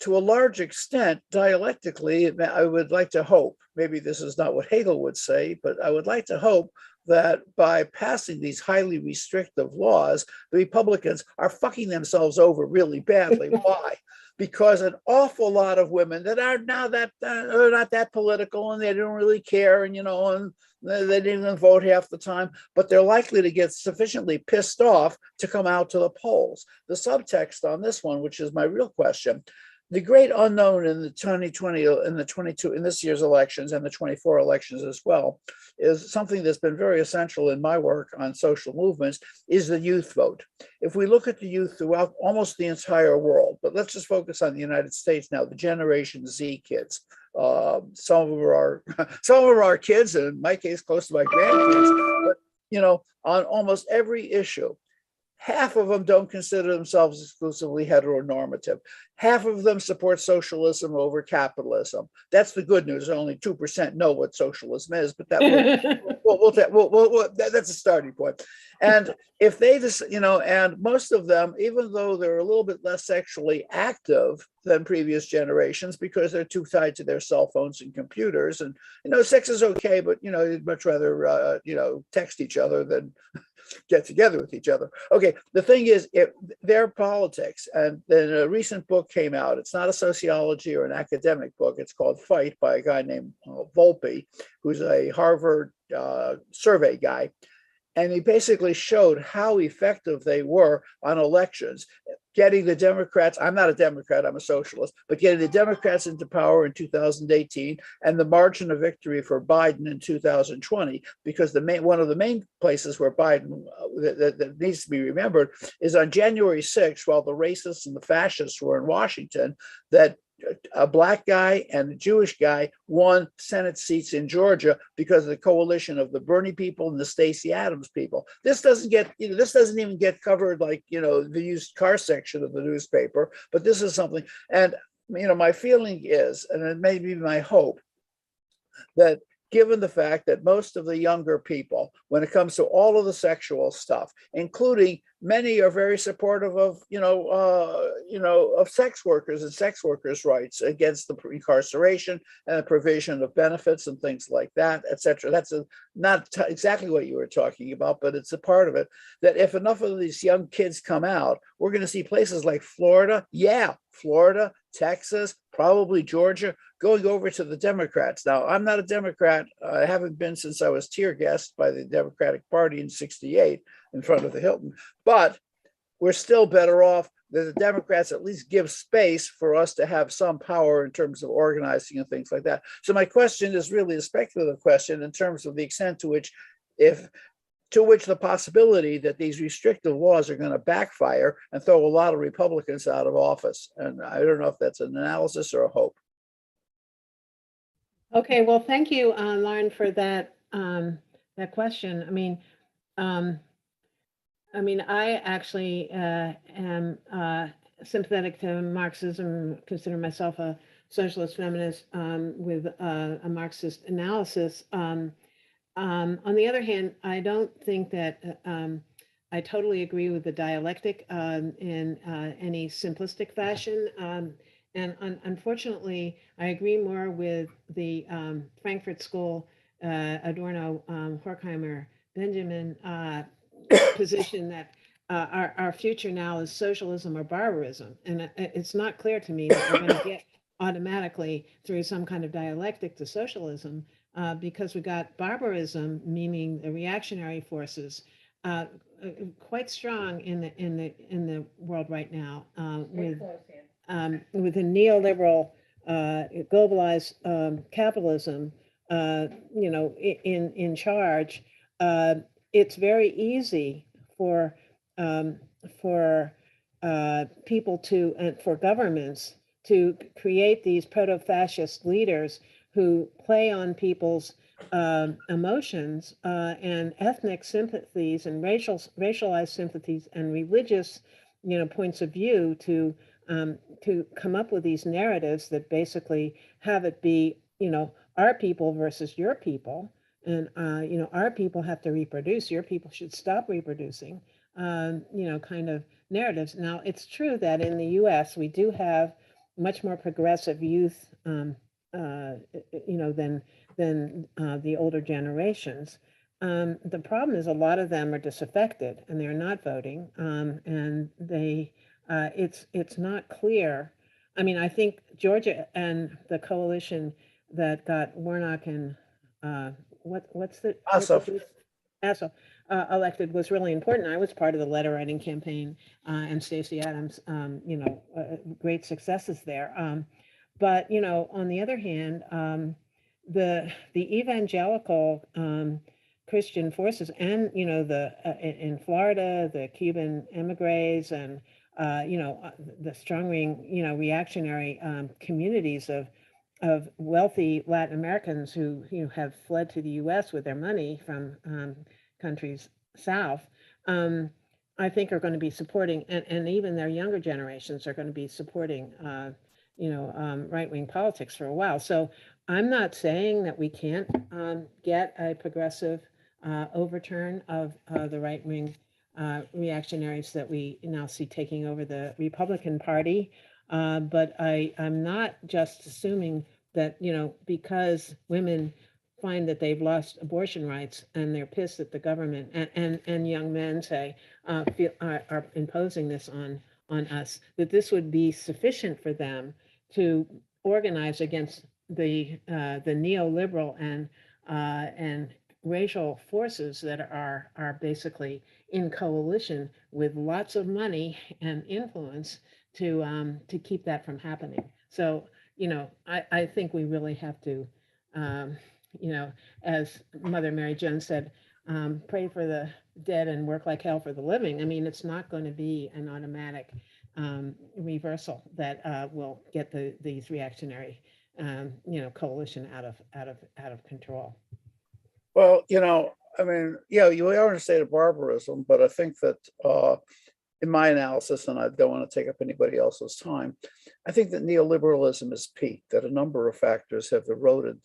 to a large extent, dialectically, I would like to hope, maybe this is not what Hegel would say, but I would like to hope that by passing these highly restrictive laws, the Republicans are fucking themselves over really badly. Why? Because an awful lot of women that are now are not that political and they don't really care, and they didn't even vote half the time, but they're likely to get sufficiently pissed off to come out to the polls. The subtext on this one, which is my real question, the great unknown in the 2020, in the 22, in this year's elections and the 24 elections as well, is something that's been very essential in my work on social movements, is the youth vote. If we look at the youth throughout almost the entire world, but let's just focus on the United States now, the Generation Z kids. Some of them are our kids, and in my case, close to my grandkids. But on almost every issue, half of them don't consider themselves exclusively heteronormative. Half of them support socialism over capitalism. That's the good news. Only 2% know what socialism is, but that's a starting point. And if they just, and most of them, even though they're a little bit less sexually active than previous generations because they're too tied to their cell phones and computers, and sex is okay, but you'd much rather text each other than get together with each other. Okay, the thing is, their politics, and then a recent book came out. It's not a sociology or an academic book. It's called Fight by a guy named Volpe, who's a Harvard survey guy. And he basically showed how effective they were on elections, getting the Democrats, I'm not a Democrat, I'm a socialist, but getting the Democrats into power in 2018 and the margin of victory for Biden in 2020, because one of the main places where Biden, that needs to be remembered, is on January 6th, while the racists and the fascists were in Washington, that a Black guy and a Jewish guy won Senate seats in Georgia because of the coalition of the Bernie people and the Stacey Abrams people. This doesn't even get covered like, the used car section of the newspaper, but this is something. And, my feeling is, and it may be my hope, that given the fact that most of the younger people, when it comes to all of the sexual stuff, including many are very supportive of, of sex workers and sex workers' rights against the incarceration and the provision of benefits and things like that, et cetera. That's not exactly what you were talking about, but it's a part of it, that if enough of these young kids come out, we're going to see places like Florida, Texas, probably Georgia, going over to the Democrats. Now, I'm not a Democrat. I haven't been since I was tear gassed by the Democratic Party in '68 in front of the Hilton. But we're still better off that the Democrats at least give space for us to have some power in terms of organizing and things like that. So my question is really a speculative question in terms of the extent to which the possibility that these restrictive laws are going to backfire and throw a lot of Republicans out of office. And I don't know if that's an analysis or a hope. Okay, well, thank you, Lauren, for that question. I actually am sympathetic to Marxism, consider myself a socialist feminist with a Marxist analysis. On the other hand, I don't think that I totally agree with the dialectic in any simplistic fashion. And unfortunately, I agree more with the Frankfurt School, Adorno, Horkheimer, Benjamin position that our future now is socialism or barbarism. And it's not clear to me that we're going to get automatically through some kind of dialectic to socialism because we got barbarism, meaning the reactionary forces, quite strong in the world right now with a neoliberal globalized capitalism, in charge. It's very easy for people to, and for governments to create these proto-fascist leaders who play on people's emotions and ethnic sympathies and racialized sympathies and religious, points of view to come up with these narratives that basically have it be, our people versus your people. And, our people have to reproduce, your people should stop reproducing, kind of narratives. Now, it's true that in the US, we do have much more progressive youth, than the older generations. The problem is a lot of them are disaffected and they're not voting, and it's not clear. I mean, I think Georgia and the coalition that got Warnock and what's the Asif. Asif elected was really important. I was part of the letter writing campaign, and Stacey Adams, great successes there. But on the other hand, the evangelical Christian forces, and in Florida, the Cuban emigres, and the strong-wing reactionary communities of wealthy Latin Americans who have fled to the U.S. with their money from countries south, I think are going to be supporting, and even their younger generations are going to be supporting, right-wing politics for a while. So I'm not saying that we can't get a progressive overturn of the right-wing reactionaries that we now see taking over the Republican Party. But I'm not just assuming that, because women find that they've lost abortion rights and they're pissed at the government, and young men say, are imposing this on us, that this would be sufficient for them to organize against the neoliberal and racial forces that are basically in coalition with lots of money and influence to keep that from happening. So, I think we really have to, as Mother Mary Jones said, pray for the dead and work like hell for the living. I mean, it's not going to be an automatic reversal that will get these reactionary, coalition out of control. Well, I mean, yeah, you are in a state of barbarism, but I think that in my analysis, and I don't want to take up anybody else's time, I think that neoliberalism has peaked, that a number of factors have eroded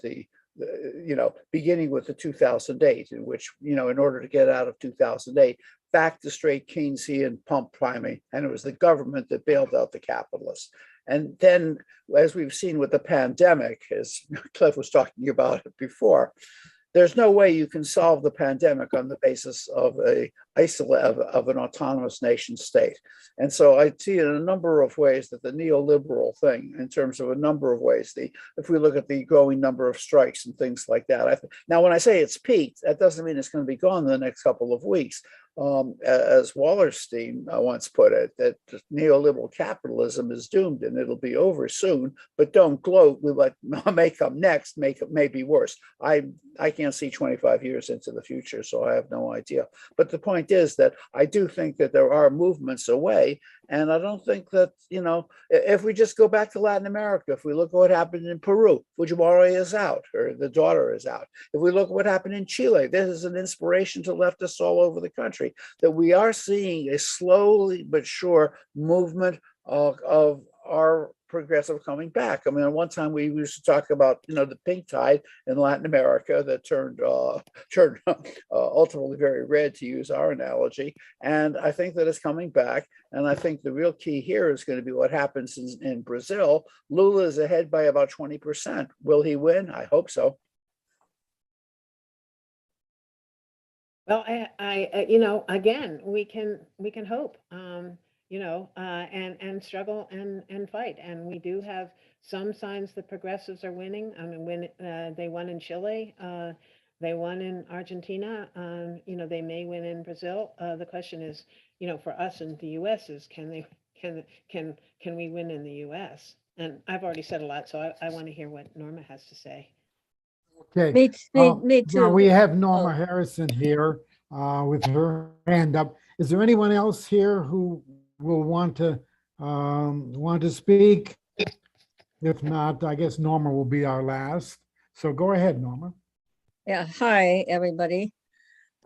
beginning with the 2008, in which, in order to get out of 2008, back to straight Keynesian pump priming, and it was the government that bailed out the capitalists. And then, as we've seen with the pandemic, as Cliff was talking about it before, there's no way you can solve the pandemic on the basis of of an autonomous nation state. And so I see in a number of ways that the neoliberal thing, in terms of a number of ways, if we look at the growing number of strikes and things like that. Now, when I say it's peaked, that doesn't mean it's going to be gone in the next couple of weeks. As Wallerstein once put it, that neoliberal capitalism is doomed and it'll be over soon, but don't gloat with what may come next, make it may be worse. I can't see 25 years into the future, so I have no idea. But the point is that I do think that there are movements away, and I don't think that, if we just go back to Latin America, if we look at what happened in Peru, Fujimori is out, or the daughter is out. If we look at what happened in Chile, this is an inspiration to leftists all over the country, that we are seeing a slowly but sure movement of our progressive coming back. I mean, at one time we used to talk about, the pink tide in Latin America that turned ultimately very red, to use our analogy. And I think that it's coming back. And I think the real key here is going to be what happens in Brazil. Lula is ahead by about 20%. Will he win? I hope so. Well, I again, we can hope, and struggle and fight. And we do have some signs that progressives are winning. I mean, when they won in Chile, they won in Argentina, they may win in Brazil. The question is, for us in the U.S. is, can we win in the U.S.? And I've already said a lot, so I want to hear what Norma has to say. Okay. Me Now too. we have Norma Oh. Harrison here with her hand up. Is there anyone else here who will want to speak? If not, I guess Norma will be our last. So go ahead, Norma. Yeah, hi, everybody.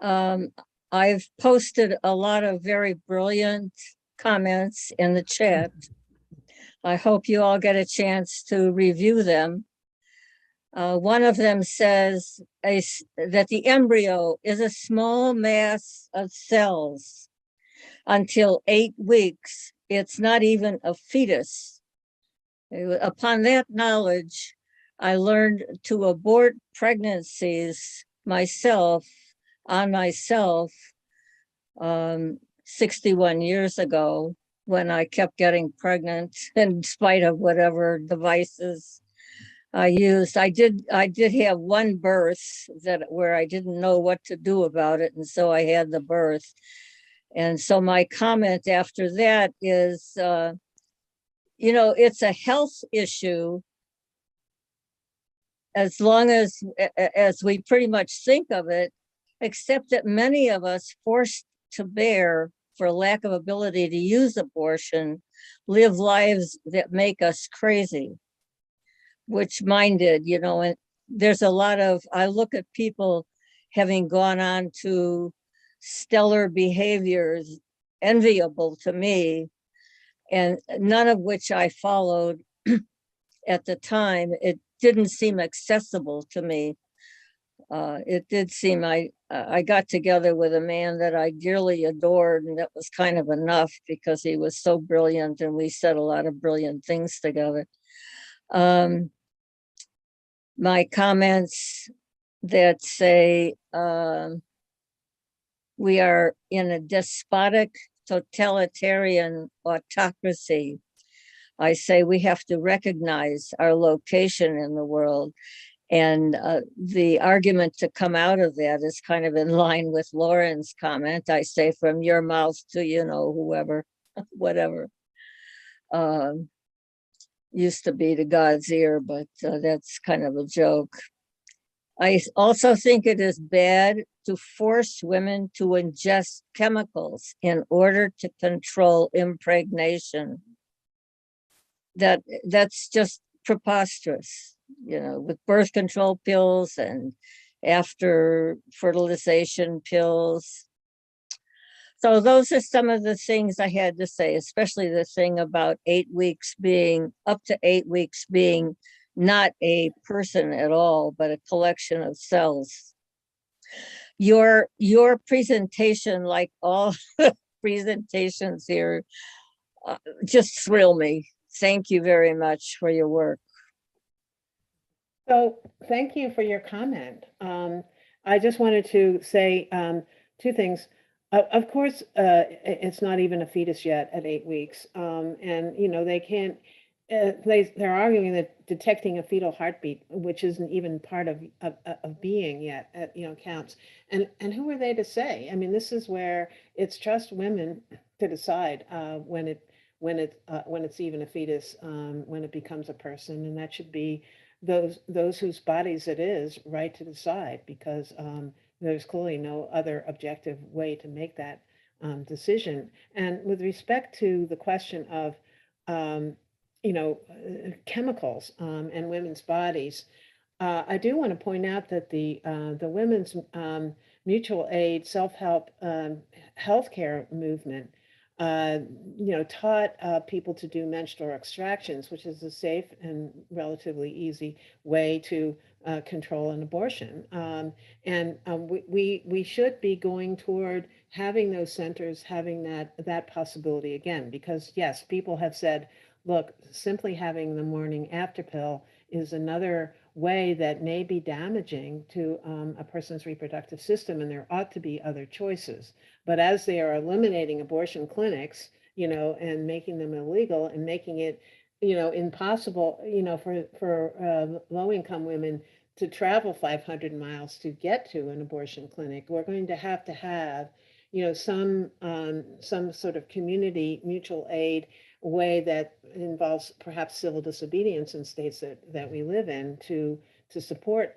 I've posted a lot of very brilliant comments in the chat. I hope you all get a chance to review them. One of them says that the embryo is a small mass of cells. Until 8 weeks, it's not even a fetus. Upon that knowledge, I learned to abort pregnancies myself, 61 years ago, when I kept getting pregnant in spite of whatever devices I used. I did have one birth where I didn't know what to do about it, and so I had the birth. And so my comment after that is, it's a health issue as long as we pretty much think of it, except that many of us forced to bear for lack of ability to use abortion live lives that make us crazy, which mine did, and there's a lot of, I look at people having gone on to stellar behaviors enviable to me, and none of which I followed at the time. It didn't seem accessible to me. It did seem I got together with a man that I dearly adored, and that was kind of enough because he was so brilliant and we said a lot of brilliant things together. My comments that say we are in a despotic, totalitarian autocracy. I say we have to recognize our location in the world. And the argument to come out of that is kind of in line with Lauren's comment. I say from your mouth to, whoever, whatever. Used to be to God's ear, but that's kind of a joke. I also think it is bad to force women to ingest chemicals in order to control impregnation. That's just preposterous, with birth control pills and after fertilization pills. So those are some of the things I had to say, especially the thing about 8 weeks being, up to 8 weeks being not a person at all, but a collection of cells. Your presentation, like all presentations here, just thrill me. Thank you very much for your work. So thank you for your comment. I just wanted to say two things. Of course, it's not even a fetus yet at 8 weeks. And, they can't, they're arguing that detecting a fetal heartbeat, which isn't even part of being yet, counts. And who are they to say? I mean, this is where it's just women to decide when it's even a fetus, when it becomes a person, and that should be those whose bodies it is right to decide, because there's clearly no other objective way to make that decision. And with respect to the question of chemicals and women's bodies, I do want to point out that the women's mutual aid self-help healthcare movement taught people to do menstrual extractions, which is a safe and relatively easy way to control an abortion. We should be going toward having those centers, having that possibility again, because yes, people have said, look, simply having the morning after pill is another way that may be damaging to a person's reproductive system, and there ought to be other choices. But as they are eliminating abortion clinics, and making them illegal and making it, impossible, for low-income women to travel 500 miles to get to an abortion clinic, we're going to have, some sort of community mutual aid way that involves perhaps civil disobedience in states that we live in to support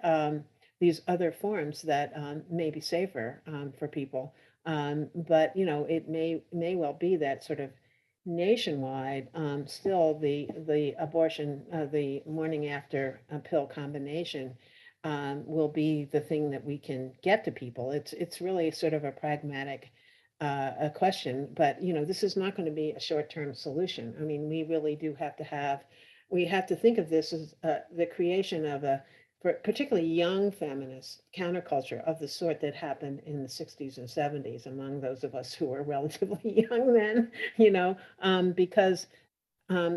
these other forms that may be safer for people. But it may well be that sort of nationwide, still the abortion, the morning after pill combination will be the thing that we can get to people. It's really sort of a pragmatic a question, but this is not going to be a short-term solution. I mean, we really do have to we have to think of this as the creation of a for particularly young feminist counterculture of the sort that happened in the 60s and 70s among those of us who were relatively young then, because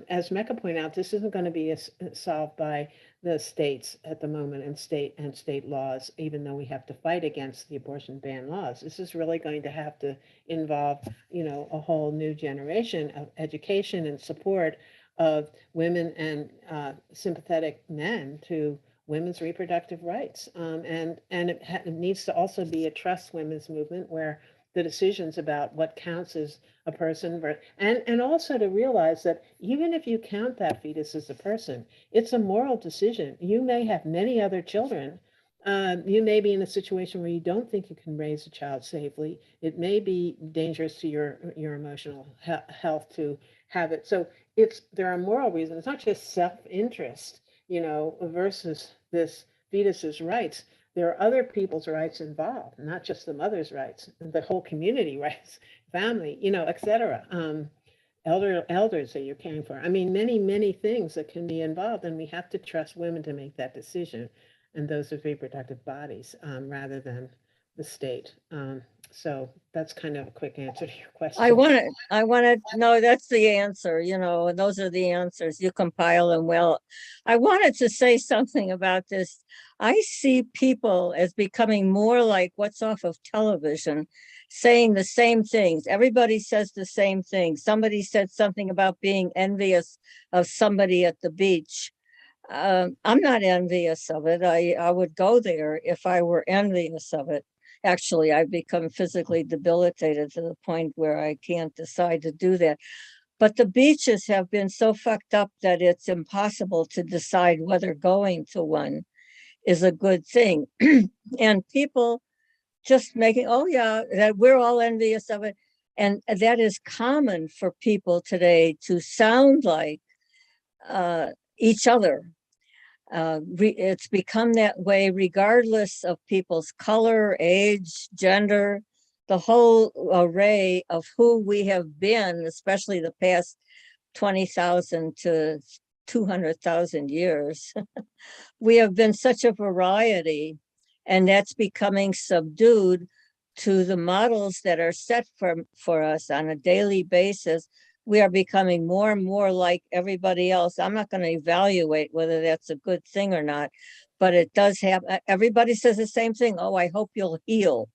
as Mecca pointed out, this isn't going to be solved by the states at the moment and state laws, even though we have to fight against the abortion ban laws. This is really going to have to involve, a whole new generation of education and support of women and sympathetic men to women's reproductive rights. And it needs to also be a trust women's movement where the decisions about what counts as a person, and also to realize that even if you count that fetus as a person, it's a moral decision. You may have many other children. You may be in a situation where you don't think you can raise a child safely. It may be dangerous to your emotional health to have it. So there are moral reasons. It's not just self-interest, versus this fetus's rights. There are other people's rights involved, not just the mother's rights, the whole community rights, family, etc. Elders that you're caring for. I mean, many, many things that can be involved, and we have to trust women to make that decision, and those with reproductive bodies, rather than the state. So that's kind of a quick answer to your question. I want to know that's the answer, and those are the answers. You compile them well. I wanted to say something about this. I see people as becoming more like what's off of television, saying the same things. Everybody says the same thing. Somebody said something about being envious of somebody at the beach. I'm not envious of it. I would go there if I were envious of it. Actually, I've become physically debilitated to the point where I can't decide to do that. But the beaches have been so fucked up that it's impossible to decide whether going to one is a good thing. And people just making, oh yeah, that we're all envious of it. And that is common for people today to sound like each other. It's become that way regardless of people's color, age, gender, the whole array of who we have been, especially the past 20,000 to 200,000 years. We have been such a variety, and that's becoming subdued to the models that are set for us on a daily basis. We are becoming more and more like everybody else. I'm not going to evaluate whether that's a good thing or not, but it does have, everybody says the same thing. Oh, I hope you'll heal.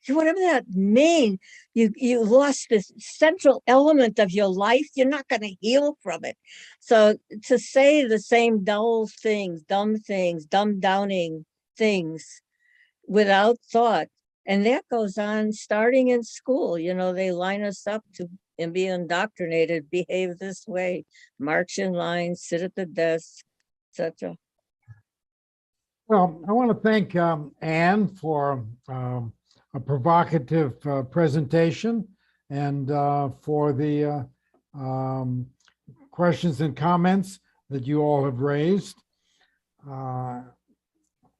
Whatever that means, you lost this central element of your life. You're not going to heal from it. So to say the same dull things, dumb downing things without thought, and that goes on starting in school. They line us up to and be indoctrinated, behave this way, march in line, sit at the desk, etc. Well, I want to thank Anne for a provocative presentation and for the questions and comments that you all have raised.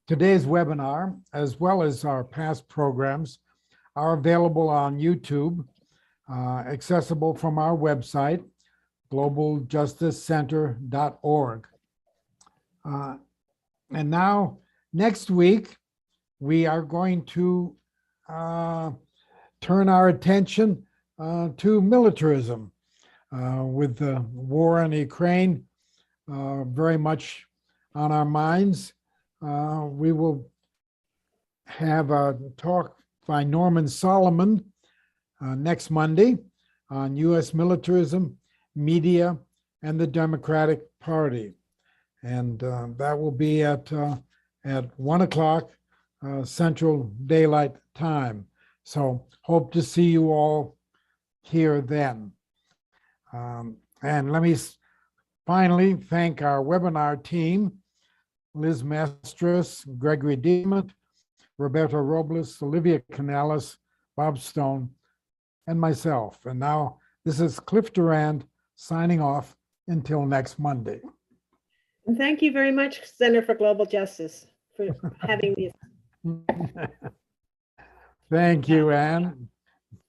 Today's webinar, as well as our past programs, are available on YouTube, accessible from our website, globaljusticecenter.org. And now, next week, we are going to turn our attention to militarism, with the war in Ukraine very much on our minds. We will have a talk by Norman Solomon next Monday on U.S. militarism, media, and the Democratic Party. And that will be at 1 o'clock Central Daylight Time. So hope to see you all here then. And let me finally thank our webinar team, Liz Mestris, Gregory Diamond, Roberto Robles, Olivia Canales, Bob Stone, and myself. And now This is Cliff Durand signing off until next Monday. And thank you very much, Center for Global Justice, for having these. Thank you, Anne.